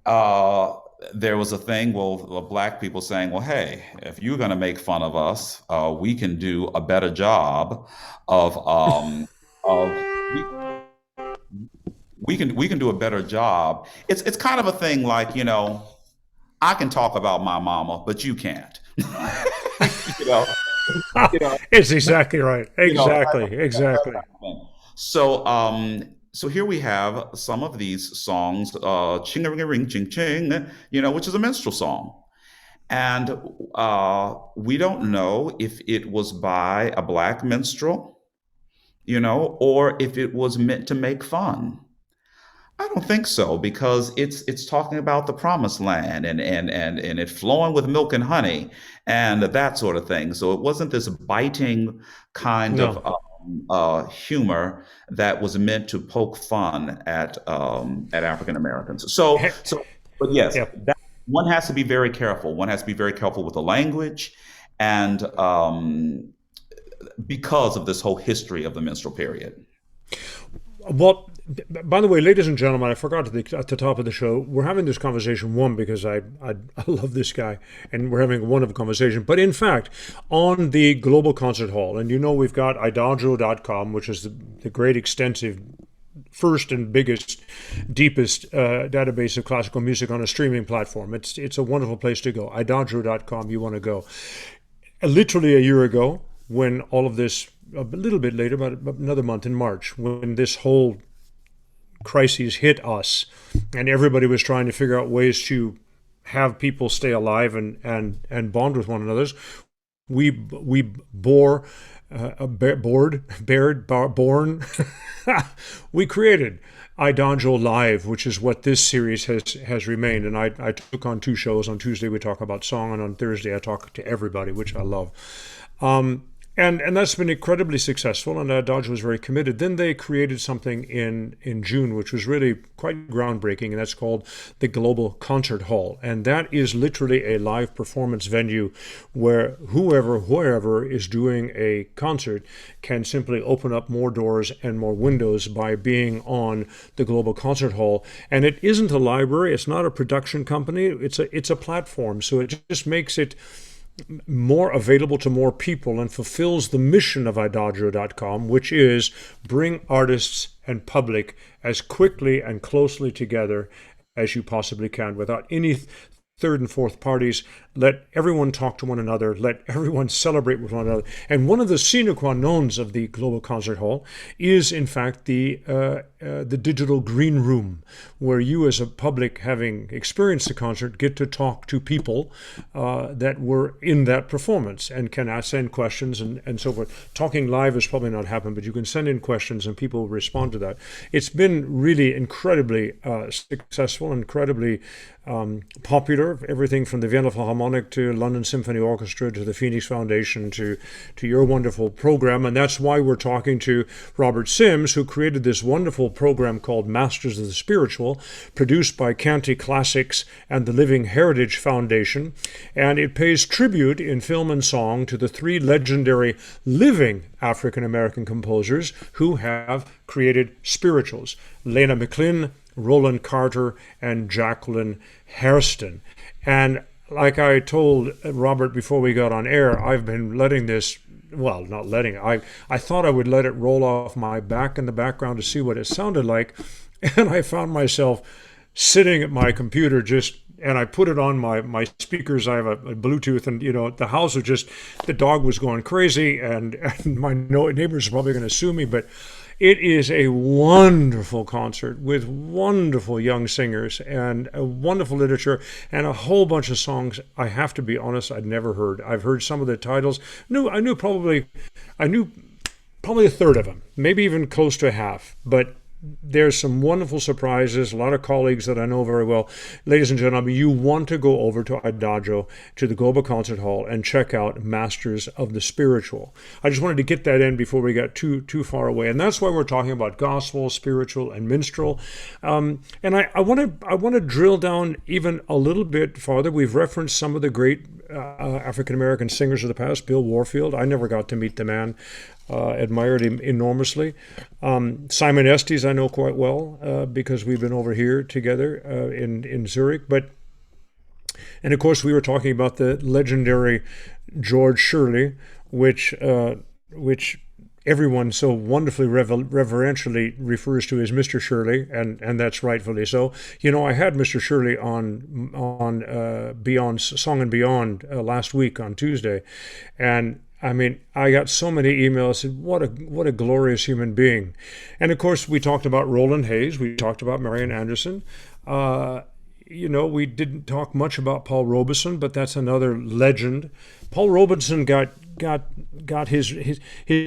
Speaker 2: Uh, there was a thing, well, the black people saying, well, hey, if you're going to make fun of us, we can do a better job of of we can do a better job. It's kind of a thing like, I can talk about my mama, but you can't. you know, you know,
Speaker 1: It's exactly right.
Speaker 2: that,
Speaker 1: Exactly, exactly.
Speaker 2: kind of thing. So here we have some of these songs, "Ching a ring a ring ching ching," which is a minstrel song, and we don't know if it was by a black minstrel, or if it was meant to make fun. I don't think so because it's talking about the promised land and it flowing with milk and honey and that sort of thing. So it wasn't this biting kind of
Speaker 1: No.
Speaker 2: humor that was meant to poke fun at African Americans. But yes,
Speaker 1: Yeah.
Speaker 2: that one has to be very careful. One has to be very careful with the language, and because of this whole history of the minstrel period.
Speaker 1: Well, by the way, ladies and gentlemen, I forgot at the top of the show, we're having this conversation, one, because I love this guy, and we're having a wonderful conversation. But in fact, on the Global Concert Hall, and we've got idagio.com, which is the great extensive first and biggest, deepest database of classical music on a streaming platform. It's a wonderful place to go. Idagio.com, you want to go. Literally a year ago, when all of this, a little bit later, about another month in March, when this whole crisis hit us, and everybody was trying to figure out ways to have people stay alive and bond with one another, we bore born we created Idagio Live, which is what this series has remained. And I took on two shows. On Tuesday we talk about song, and on Thursday I talk to everybody, which I love. And that's been incredibly successful, and Dodge was very committed. Then they created something in June, which was really quite groundbreaking, and that's called the Global Concert Hall. And that is literally a live performance venue where whoever is doing a concert can simply open up more doors and more windows by being on the Global Concert Hall. And it isn't a library, it's not a production company, it's a platform. So it just makes it more available to more people and fulfills the mission of idagio.com, which is bring artists and public as quickly and closely together as you possibly can without any third and fourth parties. Let everyone talk to one another. Let everyone celebrate with one another. And one of the sine qua nons of the Global Concert Hall is, in fact, the digital green room, where you, as a public, having experienced the concert, get to talk to people that were in that performance and can send questions and so forth. Talking live has probably not happened, but you can send in questions and people respond to that. It's been really incredibly successful, incredibly popular. Everything from the Vienna Philharmonic to London Symphony Orchestra to the Phoenix Foundation to your wonderful program. And that's why we're talking to Robert Sims, who created this wonderful program called Masters of the Spiritual, produced by Canty Classics and the Living Heritage Foundation. And it pays tribute in film and song to the three legendary living African American composers who have created spirituals: Lena McLin, Roland Carter, and Jacqueline Hairston. And like I told Robert before we got on air, I've been letting this, well, not letting it, I thought I would let it roll off my back in the background to see what it sounded like. And I found myself sitting at my computer and I put it on my speakers. I have a Bluetooth, and the house was just, the dog was going crazy, and my neighbors are probably going to sue me, but it is a wonderful concert with wonderful young singers and a wonderful literature and a whole bunch of songs. I have to be honest, I'd never heard. I've heard some of the titles. I knew probably a third of them, maybe even close to a half. But there's some wonderful surprises. A lot of colleagues that I know very well. Ladies and gentlemen, you want to go over to Adagio, to the Global Concert Hall, and check out Masters of the Spiritual. I just wanted to get that in before we got too far away, and that's why we're talking about gospel, spiritual, and minstrel. And I want to drill down even a little bit farther. We've referenced some of the great African American singers of the past. Bill Warfield. I never got to meet the man. Admired him enormously. Simon Estes I know quite well because we've been over here together in Zurich. And of course we were talking about the legendary George Shirley, which everyone so wonderfully reverentially refers to as Mr. Shirley, and that's rightfully so. You know, I had Mr. Shirley on Beyond Song and Beyond last week on Tuesday, and I mean, I got so many emails. Said, what a glorious human being, and of course, we talked about Roland Hayes. We talked about Marian Anderson. We didn't talk much about Paul Robeson, but that's another legend. Paul Robeson got his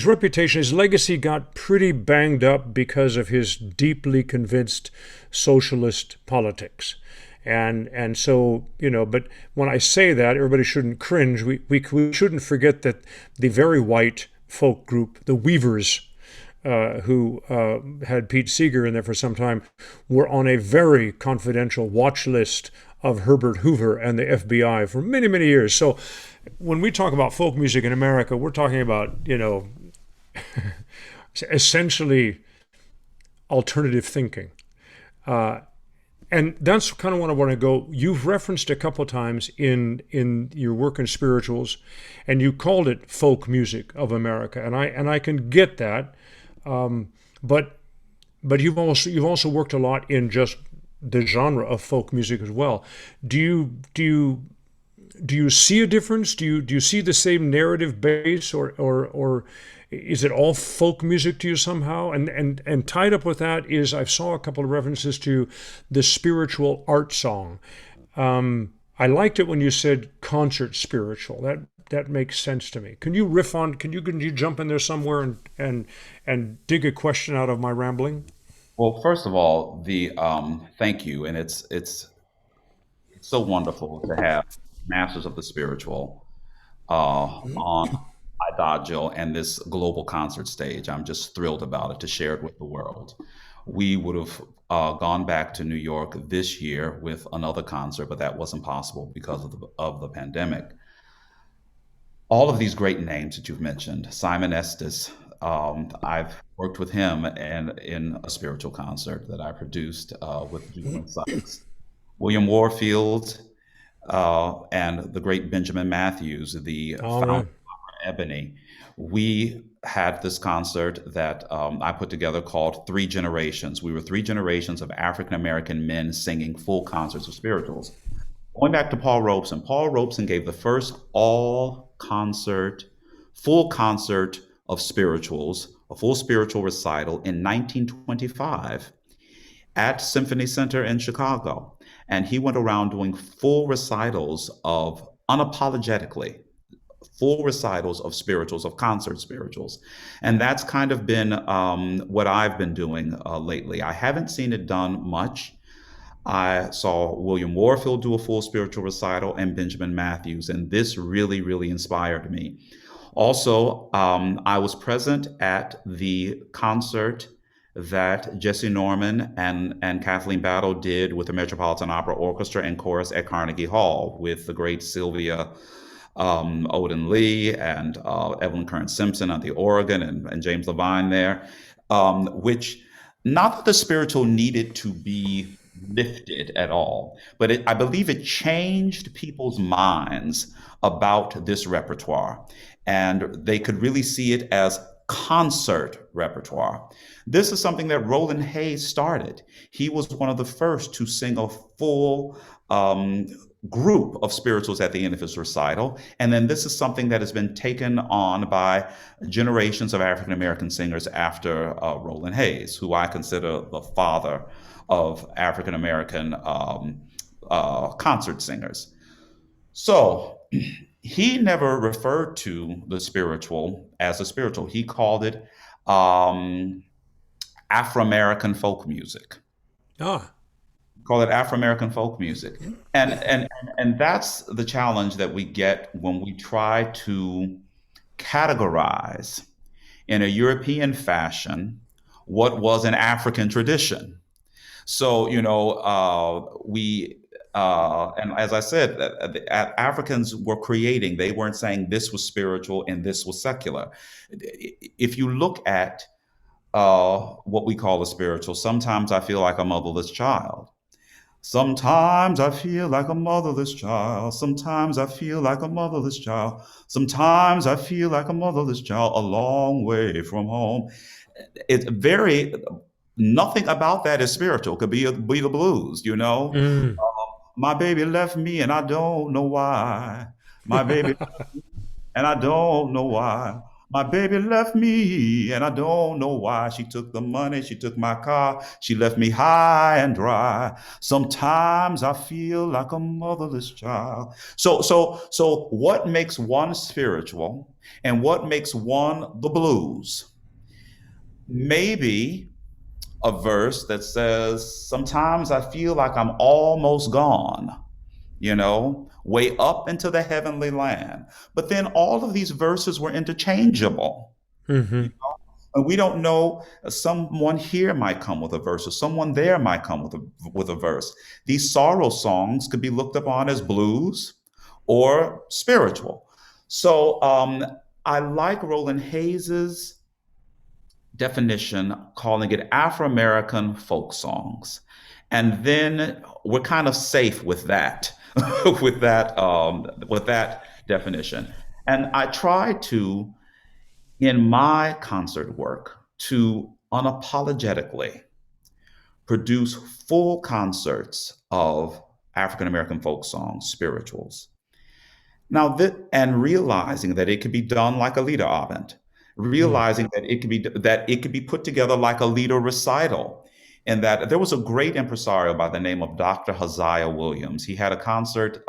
Speaker 1: reputation, his legacy got pretty banged up because of his deeply convinced socialist politics. And so, but when I say that, everybody shouldn't cringe. We shouldn't forget that the very white folk group, the Weavers, who had Pete Seeger in there for some time, were on a very confidential watch list of Herbert Hoover and the FBI for many, many years. So when we talk about folk music in America, we're talking about, essentially alternative thinking. And that's kind of what I want to go. You've referenced a couple times in your work in spirituals, and you called it folk music of America, and I can get that, but you've also worked a lot in just the genre of folk music as well. Do you see a difference? Do you see the same narrative base, or is it all folk music to you somehow? And tied up with that is I saw a couple of references to the spiritual art song. I liked it when you said concert spiritual. That makes sense to me. Can you riff on? Can you jump in there somewhere and dig a question out of my rambling?
Speaker 2: Well, first of all, the thank you, and it's so wonderful to have Masters of the Spiritual on Idagio and this global concert stage. I'm just thrilled about it to share it with the world. We would have gone back to New York this year with another concert, but that wasn't possible because of the pandemic. All of these great names that you've mentioned, Simon Estes, I've worked with him and in a spiritual concert that I produced with Julian Sykes. William Warfield, and the great Benjamin Matthews, the
Speaker 1: All
Speaker 2: founder
Speaker 1: right.
Speaker 2: of Ebony. We had this concert that I put together called Three Generations. We were three generations of African American men singing full concerts of spirituals. Going back to Paul Robeson gave the first all concert, full concert of spirituals, a full spiritual recital in 1925 at Symphony Center in Chicago. And he went around doing full recitals of unapologetically, full recitals of spirituals, of concert spirituals. And that's kind of been what I've been doing lately. I haven't seen it done much. I saw William Warfield do a full spiritual recital and Benjamin Matthews, and this really, really inspired me. Also, I was present at the concert that Jesse Norman and Kathleen Battle did with the Metropolitan Opera Orchestra and Chorus at Carnegie Hall with the great Sylvia Odin Lee and Evelyn Curran Simpson on the organ and James Levine there, which not that the spiritual needed to be lifted at all, but I believe it changed people's minds about this repertoire. And they could really see it as concert repertoire. This is something that Roland Hayes started. He was one of the first to sing a full group of spirituals at the end of his recital. And then this is something that has been taken on by generations of African American singers after Roland Hayes, who I consider the father of African American concert singers. So he never referred to the spiritual as a spiritual. He called it um, Afro-American folk music.
Speaker 1: Ah.
Speaker 2: Call it Afro-American folk music. And that's the challenge that we get when we try to categorize in a European fashion what was an African tradition. So, and as I said, Africans were creating, they weren't saying this was spiritual and this was secular. If you look at what we call a spiritual, sometimes I feel like a motherless child. Sometimes I feel like a motherless child. Sometimes I feel like a motherless child. Sometimes I feel like a motherless child a long way from home. It's very, nothing about that is spiritual. Could be the blues, you know?
Speaker 1: Mm.
Speaker 2: My baby left me and I don't know why. My baby, and I don't know why. My baby left me and I don't know why. She took the money, she took my car, she left me high and dry. Sometimes I feel like a motherless child. So what makes one spiritual and what makes one the blues? Maybe a verse that says, sometimes I feel like I'm almost gone, way up into the heavenly land. But then all of these verses were interchangeable.
Speaker 1: Hmm.
Speaker 2: And we don't know, someone here might come with a verse, or someone there might come with a verse. These sorrow songs could be looked upon as blues or spiritual. So I like Roland Hayes's definition, calling it Afro American folk songs. And then we're kind of safe with that, with that definition. And I try to, in my concert work, to unapologetically produce full concerts of African American folk songs, spirituals. Now, and realizing that it could be done like a leader Abend,
Speaker 1: Mm.
Speaker 2: realizing that it could be put together like a leader recital, and that there was a great impresario by the name of Dr. Haziah Williams. He had a concert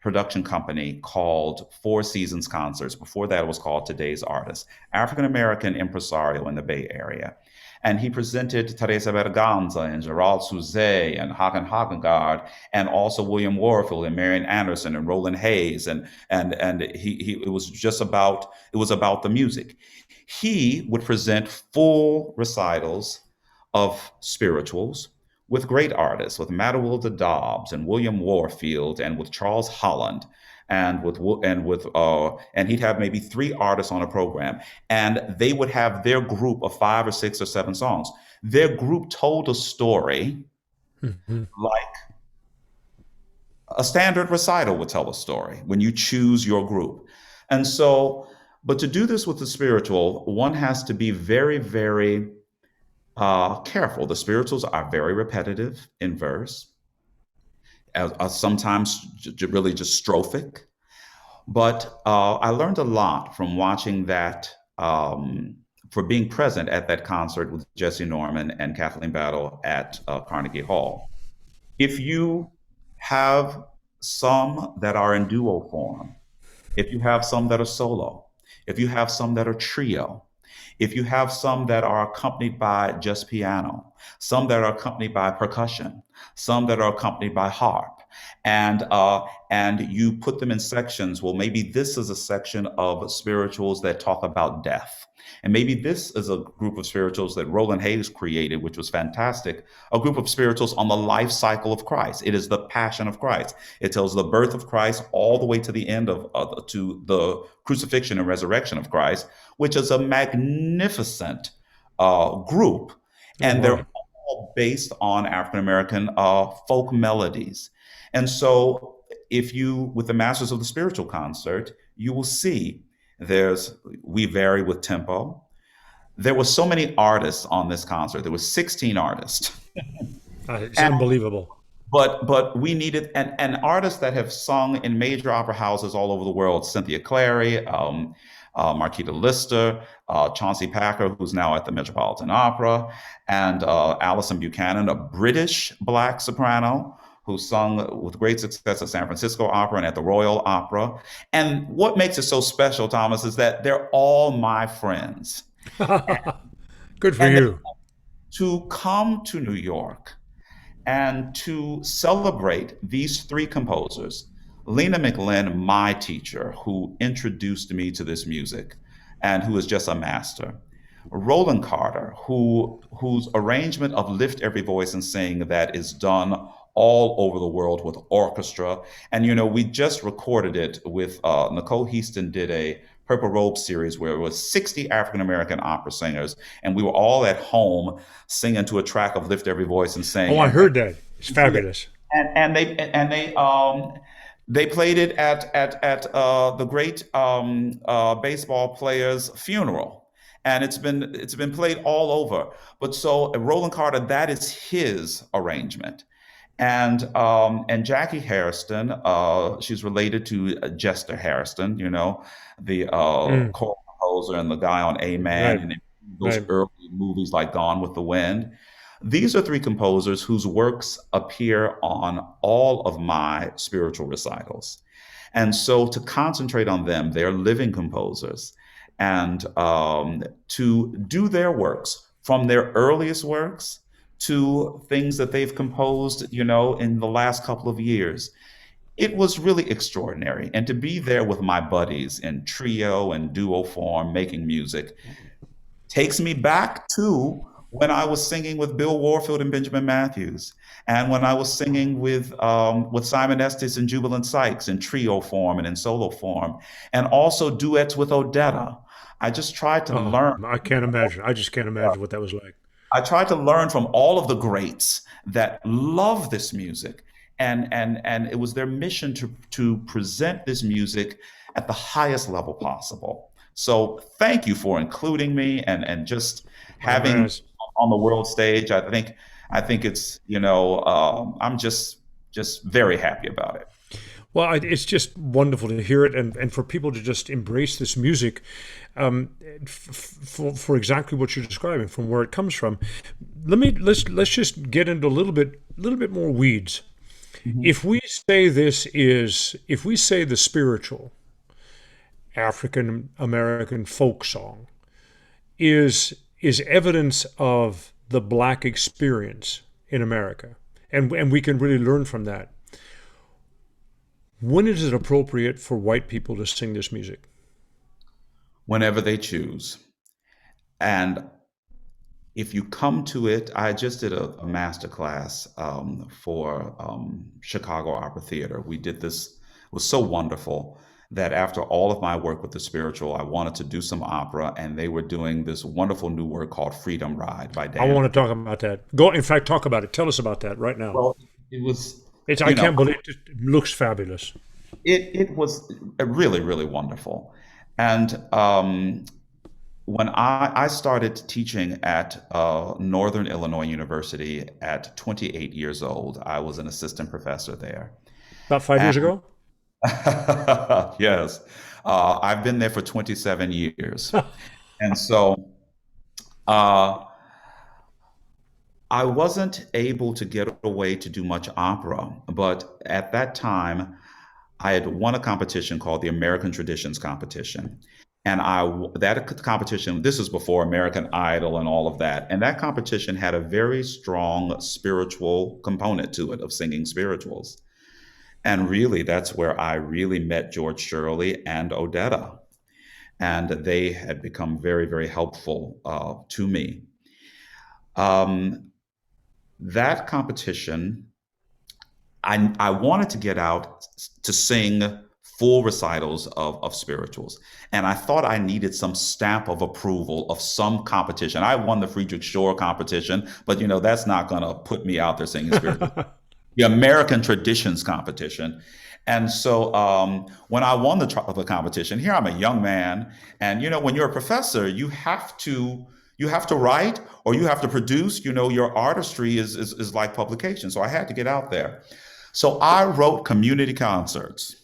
Speaker 2: production company called Four Seasons Concerts. Before that, it was called Today's Artist. African American impresario in the Bay Area. And he presented Teresa Berganza and Gerald Souzet and Hagen Hagengard, and also William Warfield and Marian Anderson and Roland Hayes. And it was about the music. He would present full recitals of spirituals with great artists, with Madeline Dobbs and William Warfield and with Charles Holland, and he'd have maybe three artists on a program, and they would have their group of five or six or seven songs. Their group told a story
Speaker 1: Mhm.
Speaker 2: like a standard recital would tell a story when you choose your group. And so, but to do this with the spiritual, one has to be very, very careful. The spirituals are very repetitive in verse, sometimes really just strophic. But I learned a lot from watching that, for being present at that concert with Jesse Norman and Kathleen Battle at Carnegie Hall. If you have some that are in duo form, if you have some that are solo, if you have some that are trio, if you have some that are accompanied by just piano, some that are accompanied by percussion, some that are accompanied by harp, and you put them in sections. Well, maybe this is a section of spirituals that talk about death. And maybe this is a group of spirituals that Roland Hayes created, which was fantastic. A group of spirituals on the life cycle of Christ. It is the passion of Christ. It tells the birth of Christ all the way to the end to the crucifixion and resurrection of Christ, which is a magnificent group.
Speaker 1: Oh,
Speaker 2: And they're
Speaker 1: wow.
Speaker 2: all based on African American folk melodies. And so, if you, with the Masters of the Spiritual concert, you will see we vary with tempo. There were so many artists on this concert. There were 16 artists.
Speaker 1: It's
Speaker 2: And
Speaker 1: unbelievable.
Speaker 2: but we needed an artist that have sung in major opera houses all over the world. Cynthia Clary, Marquita Lister, Chauncey Packer, who's now at the Metropolitan Opera, and Alison Buchanan, a British black soprano who sung with great success at San Francisco Opera and at the Royal Opera. And what makes it so special, Thomas, is that they're all my friends.
Speaker 1: Good for
Speaker 2: And
Speaker 1: you.
Speaker 2: to come to New York and to celebrate these three composers. Lena McLin, my teacher, who introduced me to this music and who is just a master. Roland Carter, whose arrangement of Lift Every Voice and Sing that is done all over the world with orchestra. And we just recorded it with Nicole Heaston did a Purple Robe series where it was 60 African American opera singers, and we were all at home singing to a track of Lift Every Voice and Sing.
Speaker 1: Oh, I heard that. It's
Speaker 2: Yeah,
Speaker 1: fabulous.
Speaker 2: and they played it at the great baseball player's funeral, and it's been played all over. But so Roland Carter, that is his arrangement, and Jackie Hairston, she's related to Jester Hairston, the
Speaker 1: Mm,
Speaker 2: choral composer and the guy on Amen
Speaker 1: right,
Speaker 2: and those
Speaker 1: right.
Speaker 2: early movies like Gone with the Wind. These are three composers whose works appear on all of my spiritual recitals. And so to concentrate on them, they're living composers, and to do their works from their earliest works to things that they've composed, in the last couple of years. It was really extraordinary. And to be there with my buddies in trio and duo form making music takes me back to when I was singing with Bill Warfield and Benjamin Matthews, and when I was singing with Simon Estes and Jubilant Sykes in trio form and in solo form, and also duets with Odetta. I just tried to
Speaker 1: Oh,
Speaker 2: learn.
Speaker 1: I can't imagine. I just can't imagine what that was like.
Speaker 2: I tried to learn from all of the greats that love this music, and it was their mission to present this music at the highest level possible. So thank you for including me and just
Speaker 1: My man,
Speaker 2: having on the world stage. I think it's I'm just very happy about it.
Speaker 1: well, it's just wonderful to hear it, and for people to just embrace this music, um, for exactly what you're describing, from where it comes from. Let's just get into a little bit more weeds.
Speaker 2: Mhm.
Speaker 1: If we say the spiritual African American folk song is evidence of the black experience in America, and we can really learn from that. When is it appropriate for white people to sing this music?
Speaker 2: Whenever they choose. And if you come to it, I just did a master class for Chicago Opera Theater. We did this, it was so wonderful that after all of my work with the spiritual, I wanted to do some opera, and they were doing this wonderful new work called Freedom Ride by
Speaker 1: I
Speaker 2: Dan.
Speaker 1: want to talk about that. Go, in fact, talk about it. Tell us about that right now.
Speaker 2: Well, it was,
Speaker 1: I
Speaker 2: you know,
Speaker 1: can't believe it. It looks fabulous.
Speaker 2: it was really, really wonderful. And when I started teaching at Northern Illinois University at 28 years old, I was an assistant professor there.
Speaker 1: About 5 years
Speaker 2: And
Speaker 1: ago.
Speaker 2: yes, I've been there for 27 years. And so uh, I wasn't able to get away to do much opera, but at that time, I had won a competition called the American Traditions Competition. And that competition, this is before American Idol and all of that. And that competition had a very strong spiritual component to it of singing spirituals. And really, that's where I really met George Shirley and Odetta. And they had become very, very helpful to me. Um, that competition, I wanted to get out to sing full recitals of spirituals. And I thought I needed some stamp of approval of some competition. I won the Friedrich Shore competition, but that's not going to put me out there singing spirituals. The American Traditions competition. And so when I won the competition, here I'm a young man, and when you're a professor, you have to write or you have to produce. Your artistry is like publication. So I had to get out there. So I wrote community concerts,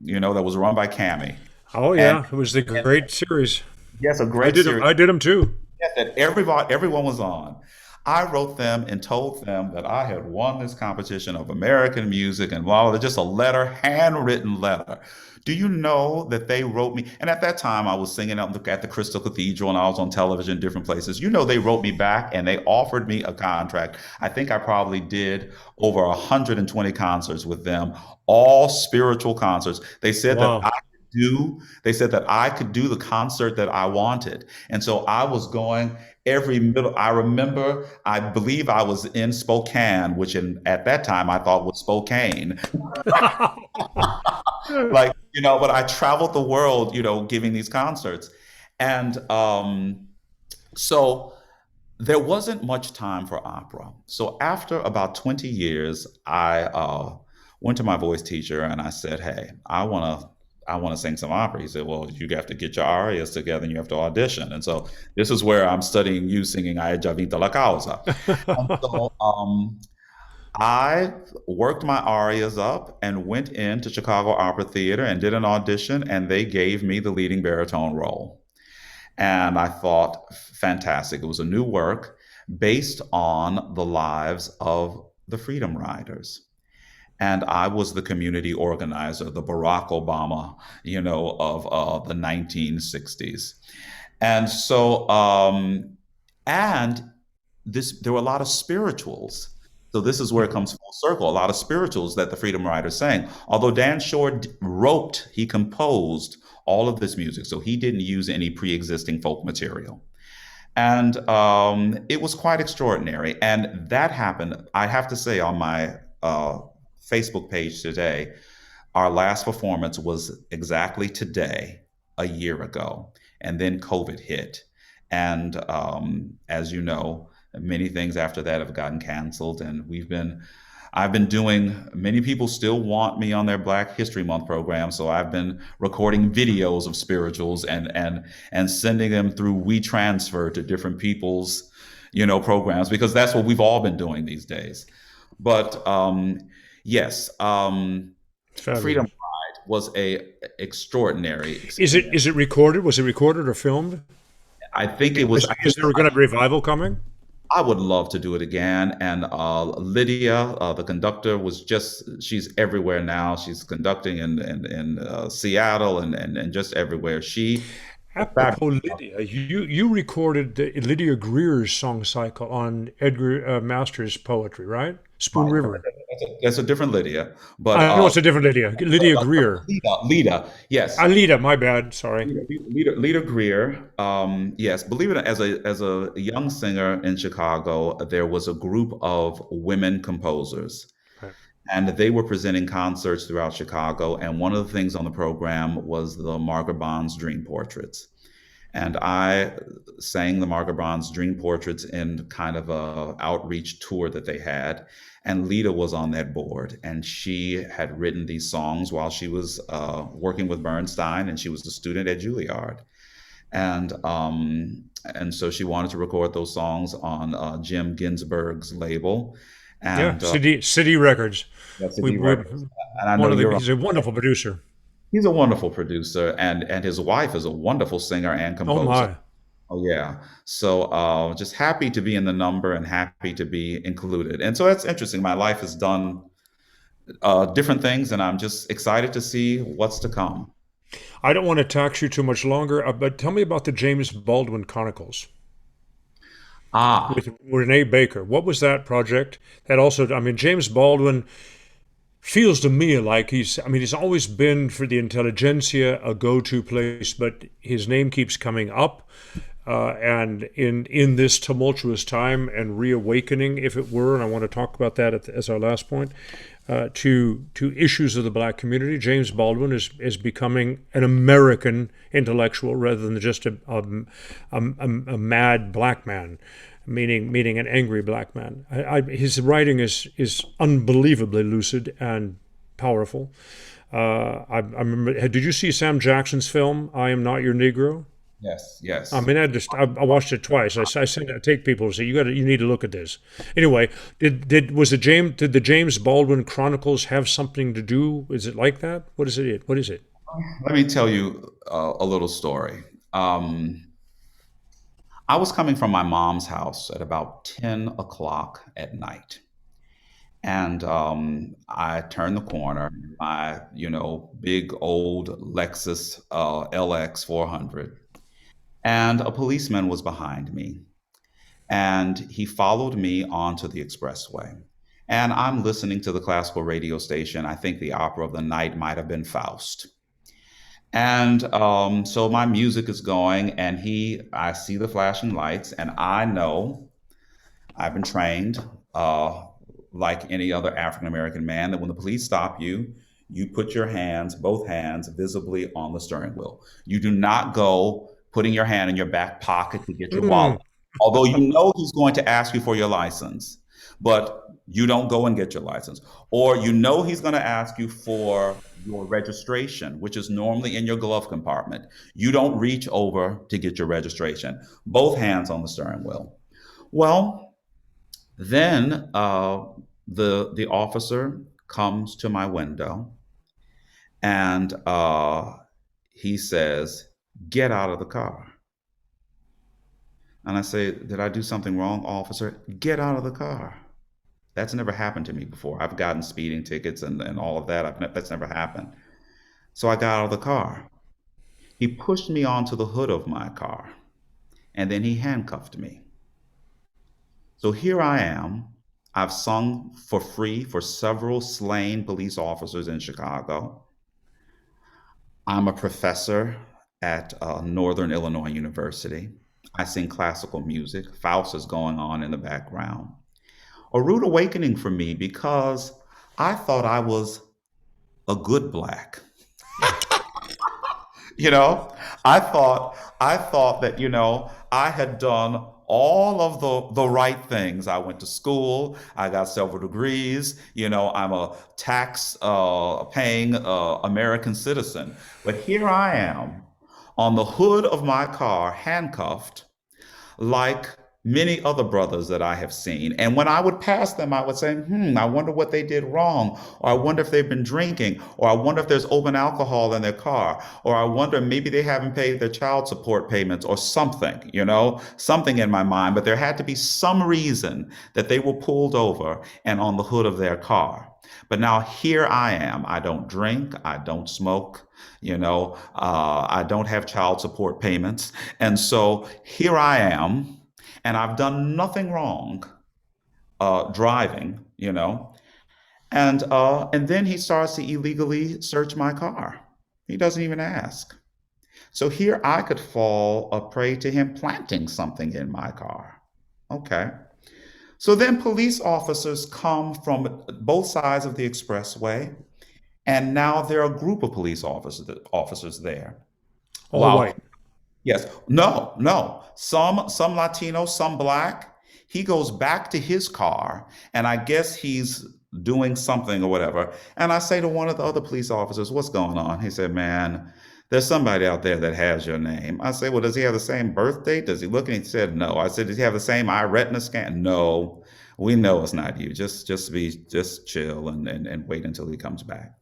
Speaker 2: that was run by Cami.
Speaker 1: Oh
Speaker 2: And
Speaker 1: yeah, it was the great series.
Speaker 2: yes, a
Speaker 1: I
Speaker 2: great
Speaker 1: did them.
Speaker 2: series
Speaker 1: I did them too.
Speaker 2: that everyone was on. I wrote them and told them that I had won this competition of American music and blah, blah, just a letter, handwritten letter, Do you know that they wrote me? And at that time, I was singing at the Crystal Cathedral, and I was on television in different places. You know, they wrote me back and they offered me a contract. I think I probably did over 120 concerts with them, all spiritual concerts.
Speaker 1: Wow.
Speaker 2: They said that I could do the concert that I wanted. And so I was going every middle. I remember, I believe I was in Spokane, which at that time I thought was Spokane. Like, but I traveled the world, giving these concerts. And so there wasn't much time for opera. So after about 20 years, I went to my voice teacher and I said, "Hey, I want to sing some opera." He said, "Well, you have to get your arias together and you have to audition." And so this is where I'm studying you singing "Ai già vinta la causa." And so I worked my arias up and went into Chicago Opera Theater and did an audition, and they gave me the leading baritone role. And I thought, fantastic. It was a new work based on the lives of the Freedom Riders. And I was the community organizer, the Barack Obama, of the 1960s. And so, and there were a lot of spirituals. So this is where it comes full circle. A lot of spirituals that the Freedom Riders sang. Although Dan Shore he composed all of this music, so he didn't use any pre-existing folk material. And it was quite extraordinary. And that happened, I have to say, on my Facebook page today. Our last performance was exactly today, a year ago. And then COVID hit. And as you know, many things after that have gotten canceled. And I've been doing, many people still want me on their Black History Month program. So I've been recording videos of spirituals and sending them through WeTransfer to different people's, programs, because that's what we've all been doing these days. But yes, Freedom
Speaker 1: Fabulous.
Speaker 2: Ride was a extraordinary
Speaker 1: Is
Speaker 2: experience.
Speaker 1: it recorded? Was it recorded or filmed?
Speaker 2: I think it was.
Speaker 1: Is there going to be a revival coming?
Speaker 2: I would love to do it again. And Lydia, the conductor, she's everywhere now. She's conducting in Seattle and just everywhere. Fabulous.
Speaker 1: Apropos Lydia, you recorded Lydia Greer's song cycle on Edgar Master's poetry, right? Spoon
Speaker 2: Right.
Speaker 1: River.
Speaker 2: That's a different Lydia, but
Speaker 1: I know it's a different Lydia. Lydia Greer.
Speaker 2: Lita, yes.
Speaker 1: Alida, my bad. Sorry.
Speaker 2: Lita Greer, yes. Believe it, as a young singer in Chicago, there was a group of women composers,
Speaker 1: Right.
Speaker 2: and they were presenting concerts throughout Chicago. And one of the things on the program was the Margaret Bonds Dream Portraits. And I sang the Margaret Bonds Dream Portraits in kind of a outreach tour that they had. And Lita was on that board, and she had written these songs while she was working with Bernstein, and she was a student at Juilliard. And so she wanted to record those songs on Jim Ginsberg's label,
Speaker 1: Yeah,
Speaker 2: and
Speaker 1: City Records.
Speaker 2: that's
Speaker 1: We,
Speaker 2: CD
Speaker 1: we
Speaker 2: Records. And I know
Speaker 1: he's a wonderful producer.
Speaker 2: he's a wonderful producer, and his wife is a wonderful singer and
Speaker 1: Oh
Speaker 2: composer.
Speaker 1: my.
Speaker 2: Oh yeah. So just happy to be in the number and happy to be included. And so that's interesting. My life has done different things, and I'm just excited to see what's to come.
Speaker 1: I don't want to tax you too much longer, but tell me about the James Baldwin Chronicles
Speaker 2: Ah,
Speaker 1: with Renee Baker. What was that project? That also, I mean, James Baldwin feels to me like he's always been for the intelligentsia a go-to place, but his name keeps coming up. And in this tumultuous time and reawakening, if it were, and I want to talk about that as our last point, to issues of the black community, James Baldwin is becoming an American intellectual rather than just a mad black man, meaning an angry black man. His writing is unbelievably lucid and powerful. I remember. Did you see Sam Jackson's film "I Am Not Your Negro"?
Speaker 2: yes,
Speaker 1: I
Speaker 2: yes.
Speaker 1: mean, I watched it twice. I take people to say you need to look at this. Anyway, did the James Baldwin Chronicles have something to do? Is it like that? What is it? What is it?
Speaker 2: Let me tell you a little story. I was coming from my mom's house at about 10 o'clock at night. And I turned the corner, my, big old Lexus LX 400, and a policeman was behind me. And he followed me onto the expressway. And I'm listening to the classical radio station. I think the opera of the night might have been Faust. And so my music is going, and I see the flashing lights, and I know I've been trained, like any other African American man, that when the police stop you, you put your hands, both hands, visibly on the steering wheel. You do not go putting your hand in your back pocket to get your wallet,
Speaker 1: Mm.
Speaker 2: although you know he's going to ask you for your license, but you don't go and get your license. Or you know he's going to ask you for your registration, which is normally in your glove compartment. You don't reach over to get your registration, both hands on the steering wheel. Well, then the officer comes to my window and he says, "Get out of the car." And I say, "Did I do something wrong, officer?" "Get out of the car." That's never happened to me before. I've gotten speeding tickets and all of that. That's never happened. So I got out of the car. He pushed me onto the hood of my car and then he handcuffed me. So here I am. I've sung for free for several slain police officers in Chicago. I'm a professor at Northern Illinois University. I sing classical music. Faust is going on in the background. A rude awakening for me because I thought I was a good black. You know, I thought that, I had done all of the right things. I went to school, I got several degrees, I'm a tax paying American citizen. But here I am on the hood of my car, handcuffed, like many other brothers that I have seen. And when I would pass them, I would say, I wonder what they did wrong. Or I wonder if they've been drinking. Or I wonder if there's open alcohol in their car. Or I wonder maybe they haven't paid their child support payments or something, something in my mind. But there had to be some reason that they were pulled over and on the hood of their car. But now here I am. I don't drink. I don't smoke. I don't have child support payments. And so here I am, and I've done nothing wrong driving, and then he starts to illegally search my car. He doesn't even ask. So here I could fall a prey to him planting something in my car. Okay. So then police officers come from both sides of the expressway, and now there are a group of police officers there.
Speaker 1: All white.
Speaker 2: While Yes. No, no. Some Latino, some black. He goes back to his car and I guess he's doing something or whatever. And I say to one of the other police officers, "What's going on?" He said, "Man, there's somebody out there that has your name." I say, "Well, does he have the same birth date? Does he look?" And he said, "No." I said, "Does he have the same eye retina scan?" "No. We know it's not you. Just chill and wait until he comes back."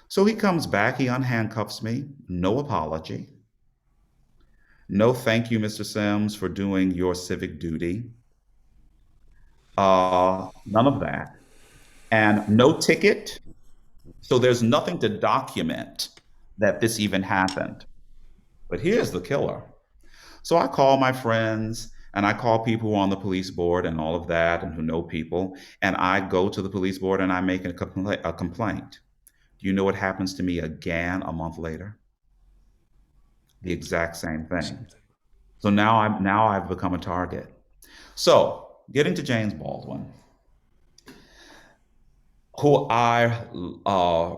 Speaker 2: So he comes back, he unhandcuffs me, no apology. No, thank you, Mr. Sims, for doing your civic duty. None of that. And no ticket. So there's nothing to document that this even happened. But here's the killer. So I call my friends and I call people who are on the police board and all of that and who know people. And I go to the police board and I make a complaint. Do you know what happens to me again a month later? The exact same thing. So now I've become a target. So, getting to James Baldwin, who I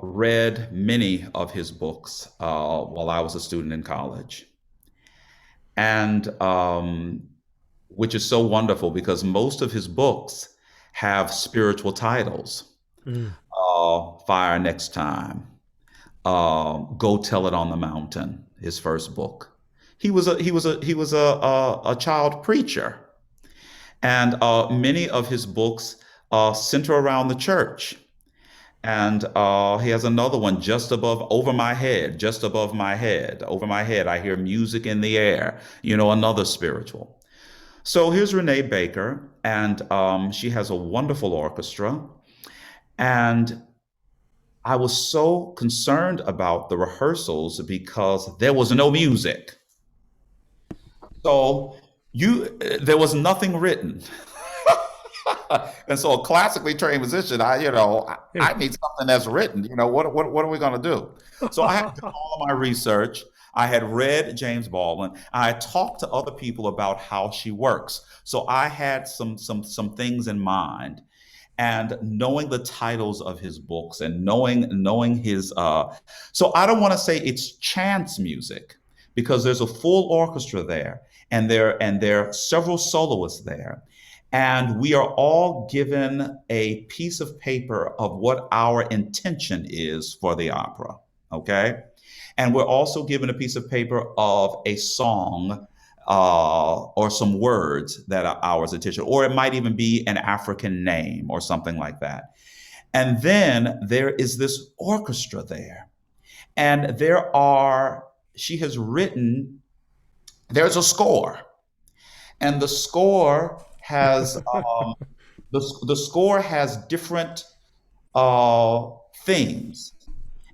Speaker 2: read many of his books while I was a student in college, and which is so wonderful because most of his books have spiritual titles.
Speaker 1: Mm.
Speaker 2: Fire Next Time, Go Tell It on the Mountain, his first book. He was a child preacher, and many of his books center around the church. And he has another one, just above, over my head, just above my head, over my head. I hear music in the air. Another spiritual. So here's Renee Baker, and she has a wonderful orchestra. And I was so concerned about the rehearsals because there was no music. So there was nothing written. And so a classically trained musician,
Speaker 1: Yeah.
Speaker 2: I need something that's written. What are we going to do? So I had done all of my research. I had read James Baldwin. I had talked to other people about how she works. So I had some things in mind, and knowing the titles of his books and knowing his so I don't want to say it's chance music because there's a full orchestra there, and there are several soloists there, and we are all given a piece of paper of what our intention is for the opera. Okay, and we're also given a piece of paper of a song, or some words that are ours intention, or it might even be an African name or something like that. And then there is this orchestra there, and she has written, there's a score, and the score has different themes.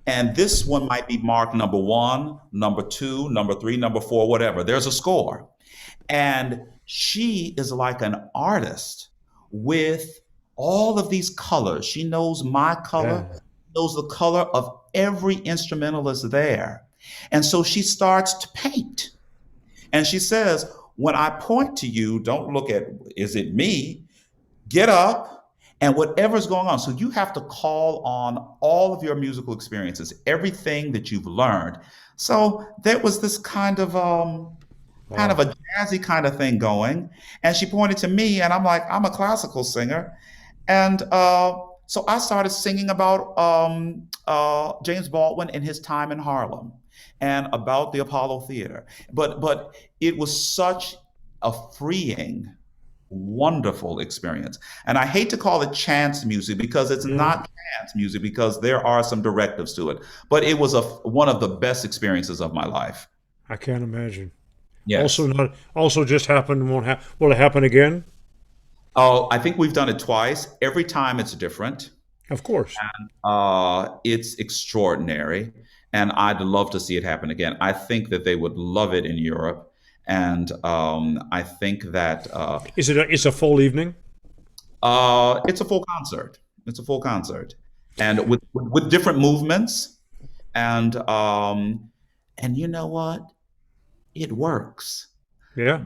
Speaker 2: And this one might be marked number one, number two, number three, number four, whatever. There's a score. And she is like an artist with all of these colors. She knows my color,
Speaker 1: Yeah.
Speaker 2: knows the color of every instrumentalist there. And so she starts to paint. And she says, when I point to you, don't look at, is it me? Get up, and whatever's going on. So you have to call on all of your musical experiences, everything that you've learned. So there was this kind of
Speaker 1: Wow.
Speaker 2: a jazzy kind of thing going. And she pointed to me, and I'm like, I'm a classical singer. And so I started singing about James Baldwin and his time in Harlem and about the Apollo Theater. But it was such a freeing, wonderful experience. And I hate to call it chance music because it's
Speaker 1: Yeah.
Speaker 2: not chance music because there are some directives to it. But it was one of the best experiences of my life.
Speaker 1: I can't imagine. Also
Speaker 2: Yes.
Speaker 1: not also just happened, won't happen. Will it happen again?
Speaker 2: Oh, I think we've done it twice. Every time it's different.
Speaker 1: Of course.
Speaker 2: It's extraordinary, and I'd love to see it happen again. I think that they would love it in Europe, and I think that
Speaker 1: It's a full evening?
Speaker 2: it's a full concert. It's a full concert, and with different movements, and you know what? It works.
Speaker 1: Yeah.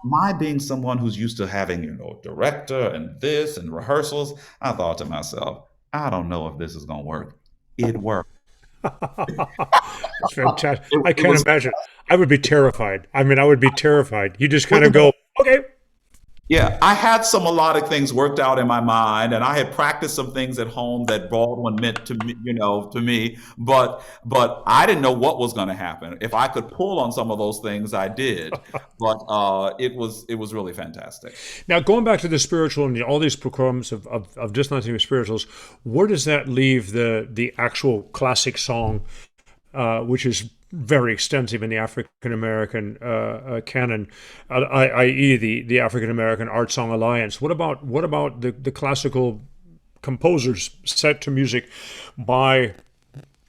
Speaker 2: My being someone who's used to having, director and this and rehearsals, I thought to myself, I don't know if this is going to work. It worked.
Speaker 1: It's fantastic.
Speaker 2: It,
Speaker 1: I
Speaker 2: it
Speaker 1: can't
Speaker 2: was,
Speaker 1: imagine. I would be terrified. I mean, I would be terrified. You just
Speaker 2: well,
Speaker 1: kind of go, okay.
Speaker 2: yeah, I had some melodic things worked out in my mind, and I had practiced some things at home that Baldwin meant to me, to me. But I didn't know what was going to happen. If I could pull on some of those things, I did. But it was really fantastic.
Speaker 1: Now, going back to the spiritual and all these programs of distancing with spirituals, where does that leave the actual classic song, which is very extensive in the African American canon, i.e., the African American Art Song Alliance? What about the classical composers set to music by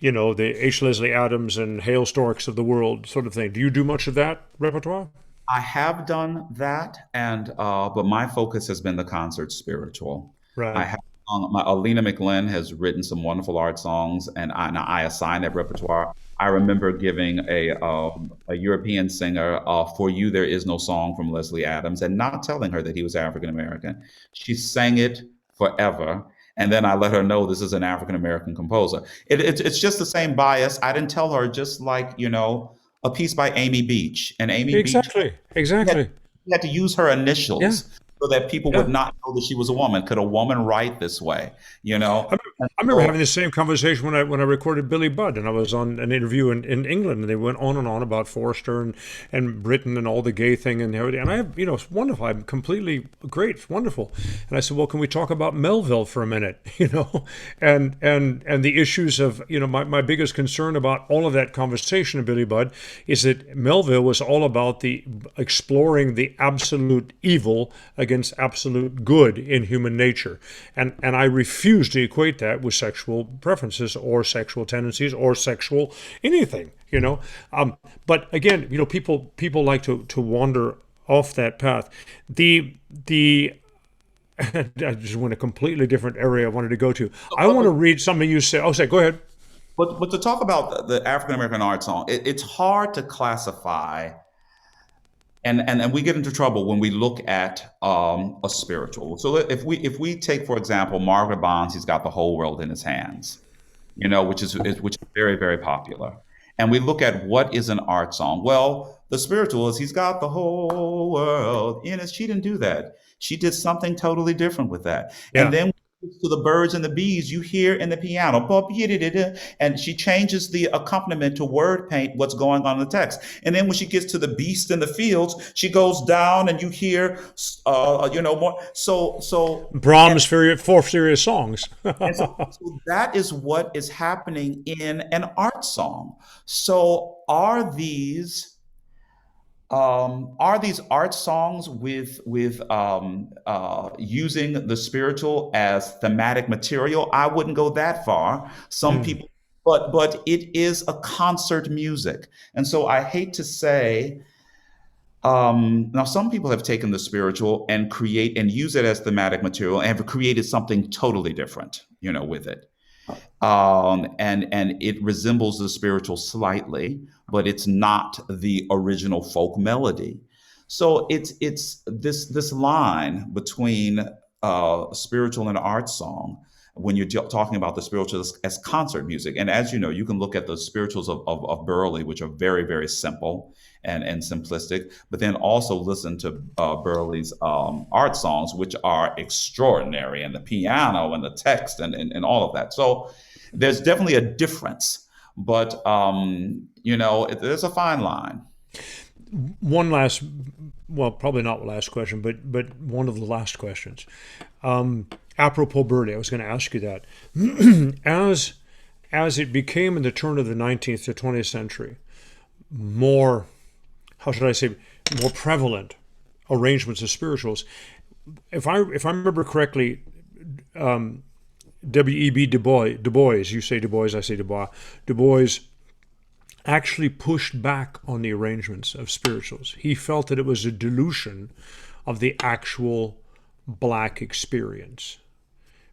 Speaker 1: the H. Leslie Adams and Hale Storks of the world, sort of thing? Do you do much of that repertoire?
Speaker 2: I have done that, and but my focus has been the concert spiritual. I
Speaker 1: Right.
Speaker 2: have my Alina McLean has written some wonderful art songs, and I assign that repertoire. I remember giving a European singer, "For You There Is No Song" from Leslie Adams, and not telling her that he was African American. She sang it forever, and then I let her know this is an African American composer. It's just the same bias. I didn't tell her, just like a piece by Amy Beach, and Amy Beach
Speaker 1: Exactly.
Speaker 2: had,
Speaker 1: Exactly.
Speaker 2: had to use her
Speaker 1: Yeah.
Speaker 2: initials so that people would
Speaker 1: Yeah.
Speaker 2: not know that she was a woman. Could a woman write this way? You
Speaker 1: I
Speaker 2: know?
Speaker 1: remember,
Speaker 2: And
Speaker 1: I remember having
Speaker 2: so,
Speaker 1: the same conversation when I recorded Billy Budd, and I was on an interview in England, and they went on and on about Forster and Britain and all the gay thing and everything. And it's wonderful. I'm completely great. It's wonderful. And I said, well, can we talk about Melville for a minute? And the issues of my biggest concern about all of that conversation of Billy Budd is that Melville was all about the exploring the absolute evil against absolute good in human nature. And I refuse to equate that with sexual preferences or sexual tendencies or sexual anything, But again, people like to wander off that path. I just went a completely different area I wanted to go to. I want to read something you said. Oh, say, go ahead.
Speaker 2: But to talk about the African American art song, it's hard to classify, and we get into trouble when we look at a spiritual. So if we take, for example, Margaret Bonds, he's got the whole world in his hands, which is very, very popular. And we look at what is an art song. Well, the spiritual is he's got the whole world in his. She didn't do that. She did something totally different with that. And
Speaker 1: Yeah.
Speaker 2: then to the birds and the bees, you hear in the piano, and she changes the accompaniment to word paint what's going on in the text. And then when she gets to the beast in the fields, she goes down, and you hear, more. And
Speaker 1: Brahms' fourth series songs.
Speaker 2: so that is what is happening in an art song. So are these art songs with using the spiritual as thematic material? I wouldn't go that far. Some
Speaker 1: Mm,
Speaker 2: people, but it is a concert music, and so I hate to say. Now, some people have taken the spiritual and create and use it as thematic material and have created something totally different, with it. And it resembles the spiritual slightly, but it's not the original folk melody. So it's this line between spiritual and art song when you're talking about the spiritual as concert music. And as you know, you can look at the spirituals of Burley, which are very, very simple and simplistic, but then also listen to Burley's art songs, which are extraordinary, and the piano and the text and all of that. So there's definitely a difference, but there's a fine line.
Speaker 1: one last, well, probably not the last question, but one of the last questions. Apropos Burley, I was going to ask you that. As it became in the turn of the 19th to 20th century, more, how should I say, more prevalent arrangements of spirituals. If I remember correctly, W.E.B. Du Bois, you say Du Bois, I say Du Bois actually pushed back on the arrangements of spirituals. He felt that it was a dilution of the actual black experience.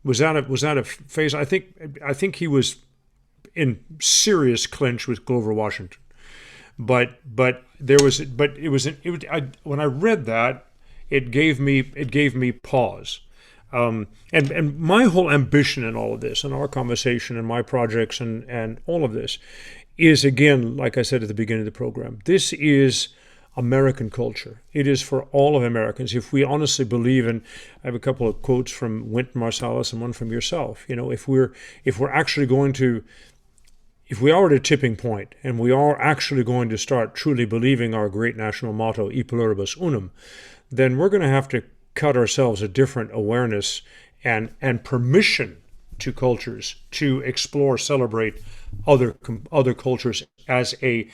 Speaker 1: Was that a phase? I think he was in serious clinch with Grover Washington. But when I read that, it gave me pause. And my whole ambition in all of this, and our conversation and my projects and all of this, is, again, like I said at the beginning of the program, this is American culture. It is for all of Americans. If we honestly believe, and I have a couple of quotes from Wynton Marsalis and one from yourself, if we're actually going to, if we are at a tipping point and we are actually going to start truly believing our great national motto, E pluribus unum, then we're going to have to cut ourselves a different awareness and permission to cultures to explore, celebrate other cultures as a,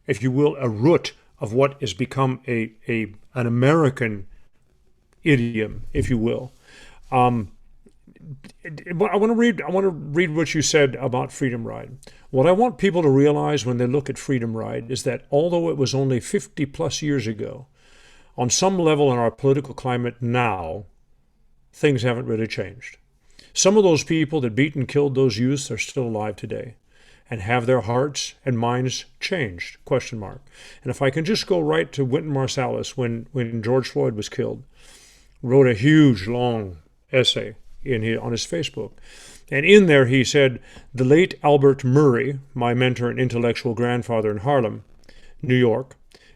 Speaker 1: if you will, a root of what has become an American idiom, if you will. I want to read what you said about Freedom Ride. What I want people to realize when they look at Freedom Ride is that although it was only 50 plus years ago, on some level in our political climate now, things haven't really changed. Some of those people that beat and killed those youths are still alive today. And have their hearts and minds changed? Question mark. And if I can just go right to Wynton Marsalis, when George Floyd was killed, wrote a huge, long essay on his Facebook. And in there he said, the late Albert Murray, my mentor and intellectual grandfather in Harlem, New York,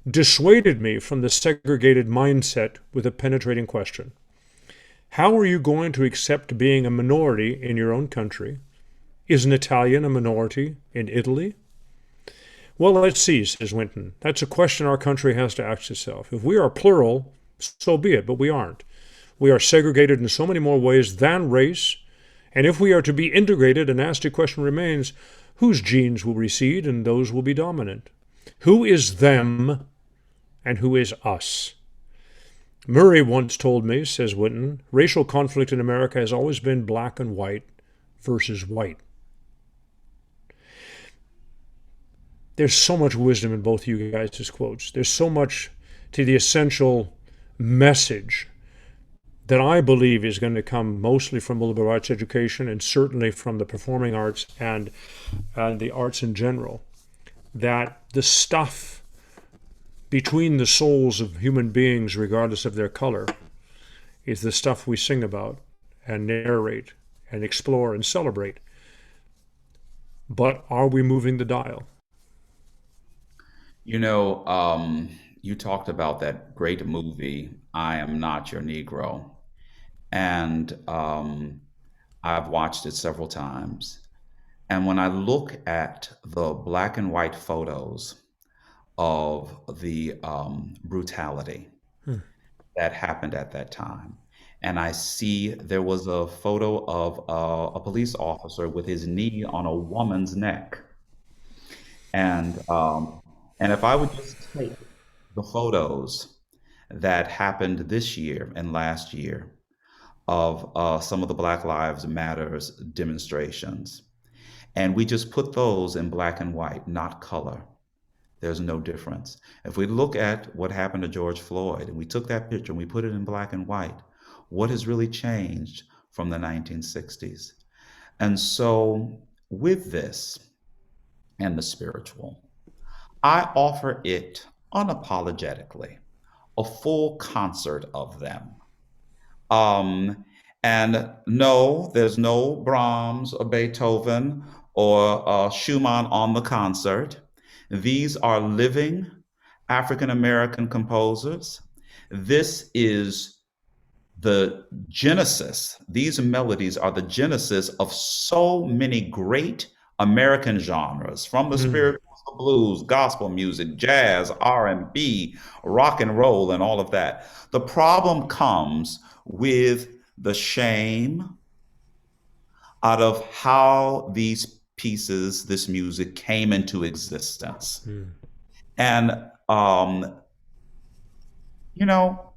Speaker 1: dissuaded me from the segregated mindset with a penetrating question. How are you going to accept being a minority in your own country? Is an Italian a minority in Italy? Well, let's see, says Wynton. That's a question our country has to ask itself. If we are plural, so be it, but we aren't. We are segregated in so many more ways than race, and if we are to be integrated, a nasty question remains, whose genes will recede and those will be dominant? Who is them and who is us? Murray once told me, says Winton, racial conflict in America has always been black and white versus white. There's so much wisdom in both you guys' quotes. There's so much to the essential message that I believe is going to come mostly from the liberal arts education and certainly from the performing arts and the arts in general, that the stuff between the souls of human beings, regardless of their color, is the stuff we sing about and narrate and explore and celebrate. But are we moving the dial?
Speaker 2: You know, you talked about that great movie, I Am Not Your Negro. And I've watched it several times. And when I look at the black and white photos of the brutality
Speaker 1: Hmm.
Speaker 2: that happened at that time, and I see there was a photo of a police officer with his knee on a woman's neck, and if I would just take the photos that happened this year and last year of some of the Black Lives Matters demonstrations, and we just put those in black and white, not color, there's no difference. If we look at what happened to George Floyd and we took that picture and we put it in black and white, what has really changed from the 1960s? And so, with this and the spiritual, I offer it unapologetically, a full concert of them. Um, and no, there's no Brahms or Beethoven or Schumann on the concert. These are living African American composers. This is the genesis. These melodies are the genesis of so many great American genres, from the
Speaker 1: Hmm.
Speaker 2: spirituals, the blues, gospel music, jazz, R&B, rock and roll, and all of that. The problem comes with the shame out of how these pieces, this music came into existence.
Speaker 1: Hmm.
Speaker 2: And, you know,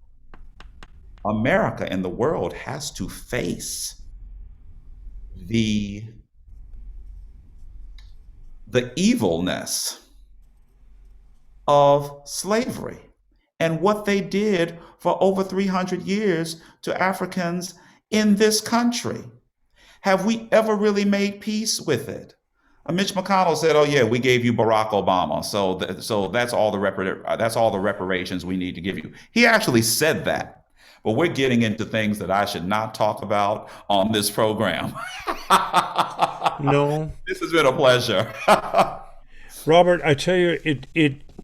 Speaker 2: America and the world has to face the evilness of slavery and what they did for over 300 years to Africans in this country. Have we ever really made peace with it? Mitch McConnell said, "Oh yeah, we gave you Barack Obama, so that's all the that's all the reparations we need to give you." He actually said that, but we're getting into things that I should not talk about on this program.
Speaker 1: No,
Speaker 2: This has been a pleasure.
Speaker 1: Robert, I tell you,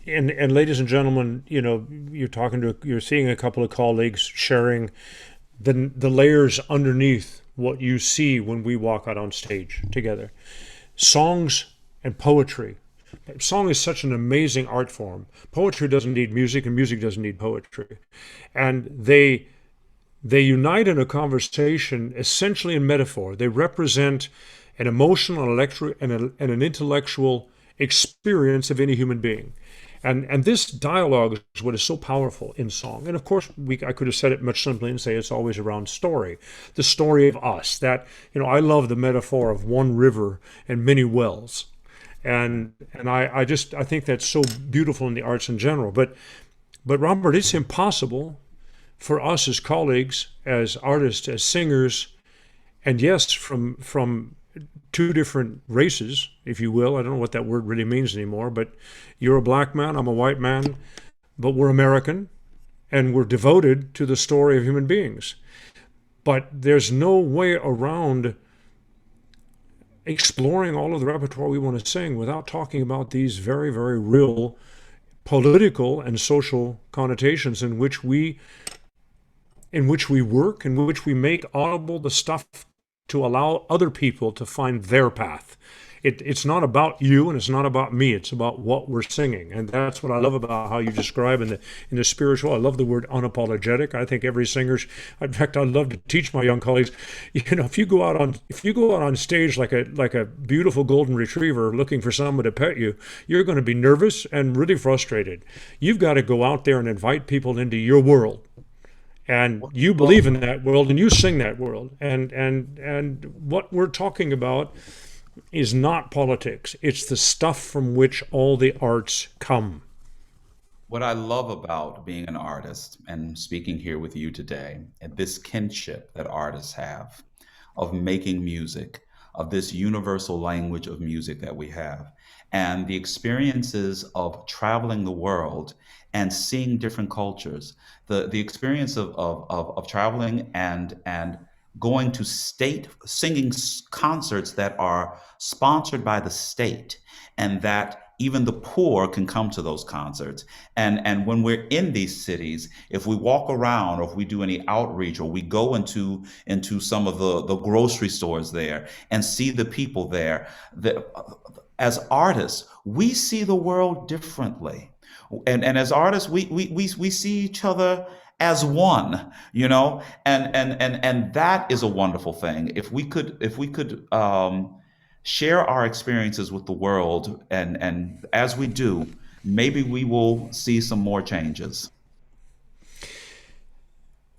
Speaker 1: and ladies and gentlemen, you're seeing a couple of colleagues sharing the layers underneath what you see when we walk out on stage together. Songs and poetry. Song is such an amazing art form. Poetry doesn't need music, and music doesn't need poetry, and they unite in a conversation essentially in metaphor. They represent an emotional, and an intellectual experience of any human being. And this dialogue is what is so powerful in song. And of course, I could have said it much simply and say it's always around story, the story of us. That, I love the metaphor of one river and many wells. And I think that's so beautiful in the arts in general. But Robert, it's impossible for us as colleagues, as artists, as singers, and yes, from two different races, if you will. I don't know what that word really means anymore, but you're a black man, I'm a white man, but we're American, and we're devoted to the story of human beings. But there's no way around exploring all of the repertoire we want to sing without talking about these very, very real political and social connotations in which we work, in which we make audible the stuff to allow other people to find their path. It's not about you and it's not about me. It's about what we're singing, and that's what I love about how you describe in the spiritual. I love the word unapologetic. I think every singer's. In fact, I love to teach my young colleagues. If you go out on stage like a beautiful golden retriever looking for someone to pet you, you're going to be nervous and really frustrated. You've got to go out there and invite people into your world. And you
Speaker 2: Well,
Speaker 1: believe in that world and you sing that world. And what we're talking about is not politics. It's the stuff from which all the arts come.
Speaker 2: what I love about being an artist and speaking here with you today, and this kinship that artists have of making music, of this universal language of music that we have, and the experiences of traveling the world and seeing different cultures, the experience of traveling and going to state singing concerts that are sponsored by the state and that even the poor can come to those concerts. And when we're in these cities, if we walk around or if we do any outreach or we go into some of the grocery stores there and see the people there, as artists, we see the world differently. And as artists, we see each other as one, and that is a wonderful thing. If we could share our experiences with the world, and as we do, maybe we will see some more changes.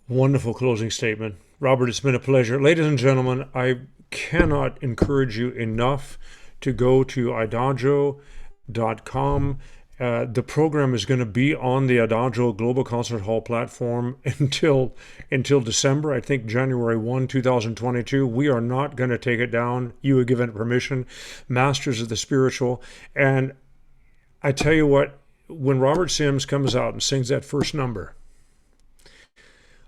Speaker 1: Wonderful closing statement. Robert, it's been a pleasure. Ladies and gentlemen, I cannot encourage you enough to go to idagio.com. The program is going to be on the Adagio Global Concert Hall platform until December, I think January 1, 2022. We are not going to take it down. You have given it permission. Masters of the Spiritual. And I tell you what, when Robert Sims comes out and sings that first number,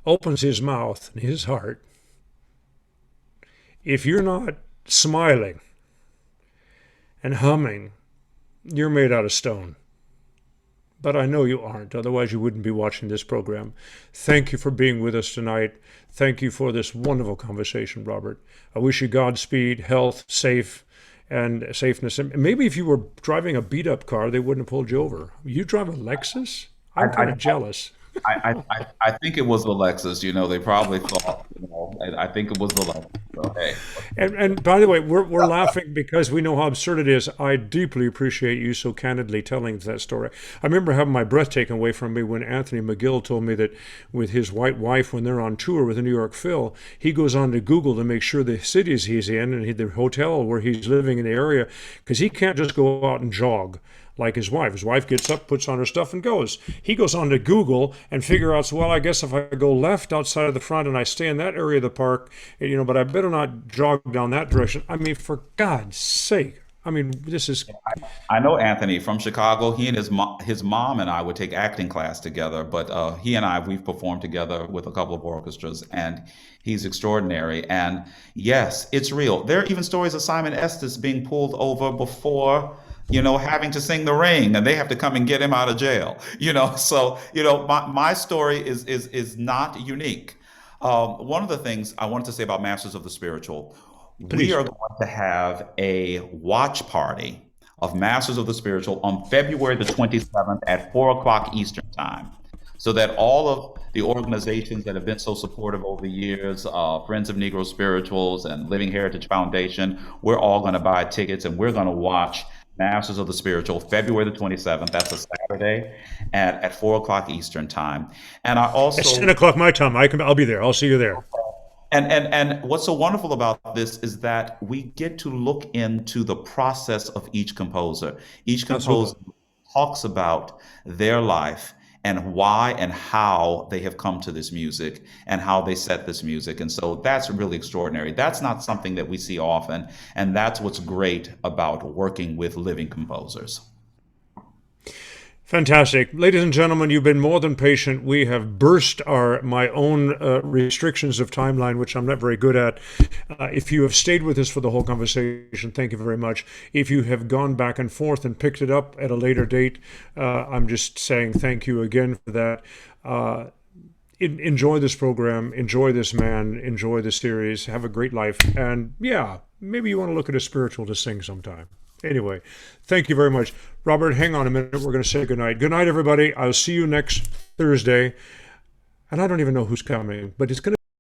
Speaker 1: opens his mouth and his heart, if you're not smiling and humming, you're made out of stone. But I know you aren't, otherwise you wouldn't be watching this program. Thank you for being with us tonight. Thank you for this wonderful conversation, Robert. I wish you Godspeed, health, and safeness. And maybe if you were driving a beat-up car, they wouldn't have pulled you over. You drive a Lexus?
Speaker 2: I,
Speaker 1: I'm kind of jealous.
Speaker 2: I think it was the Lexus. They probably thought. I think it was the Lexus. So, hey.
Speaker 1: And by the way, we're laughing because we know how absurd it is. I deeply appreciate you so candidly telling that story. I remember having my breath taken away from me when Anthony McGill told me that with his white wife, when they're on tour with the New York Phil, he goes on to Google to make sure the cities he's in and the hotel where he's living in the area, because he can't just go out and jog like his wife. His wife gets up, puts on her stuff, and goes. He goes on to Google and figure out, so, well, I guess if I go left outside of the front and I stay in that area of the park, but I better not jog down that direction. I mean, for God's sake. I mean, this is...
Speaker 2: I know Anthony from Chicago. He and his mom and I would take acting class together, but he and we've performed together with a couple of orchestras, and he's extraordinary. And yes, it's real. There are even stories of Simon Estes being pulled over before having to sing The Ring, and they have to come and get him out of jail. So my story is not unique. One of the things I wanted to say about Masters of the Spiritual, we
Speaker 1: Please.
Speaker 2: are going to have a watch party of Masters of the Spiritual on February the 27th at 4 o'clock Eastern Time, so that all of the organizations that have been so supportive over the years, Friends of Negro Spirituals and Living Heritage Foundation, we're all going to buy tickets and we're going to watch Masters of the Spiritual, February the 27th. That's a Saturday at 4 o'clock Eastern Time. And I
Speaker 1: It's
Speaker 2: also
Speaker 1: 10 o'clock my time. I'll be there. I'll see you there.
Speaker 2: and what's so wonderful about this is that we get to look into the process of each composer. Each
Speaker 1: Absolutely.
Speaker 2: composer talks about their life and why and how they have come to this music and how they set this music. And so that's really extraordinary. That's not something that we see often. And that's what's great about working with living composers.
Speaker 1: Fantastic. Ladies and gentlemen, you've been more than patient. We have burst my own restrictions of timeline, which I'm not very good at. If you have stayed with us for the whole conversation, thank you very much. If you have gone back and forth and picked it up at a later date, I'm just saying thank you again for that. Enjoy this program, enjoy this man, enjoy the series, have a great life. And yeah, maybe you want to look at a spiritual to sing sometime. Anyway, thank you very much. Robert, hang on a minute. We're going to say goodnight. Good night, everybody. I'll see you next Thursday. And I don't even know who's coming, but it's going to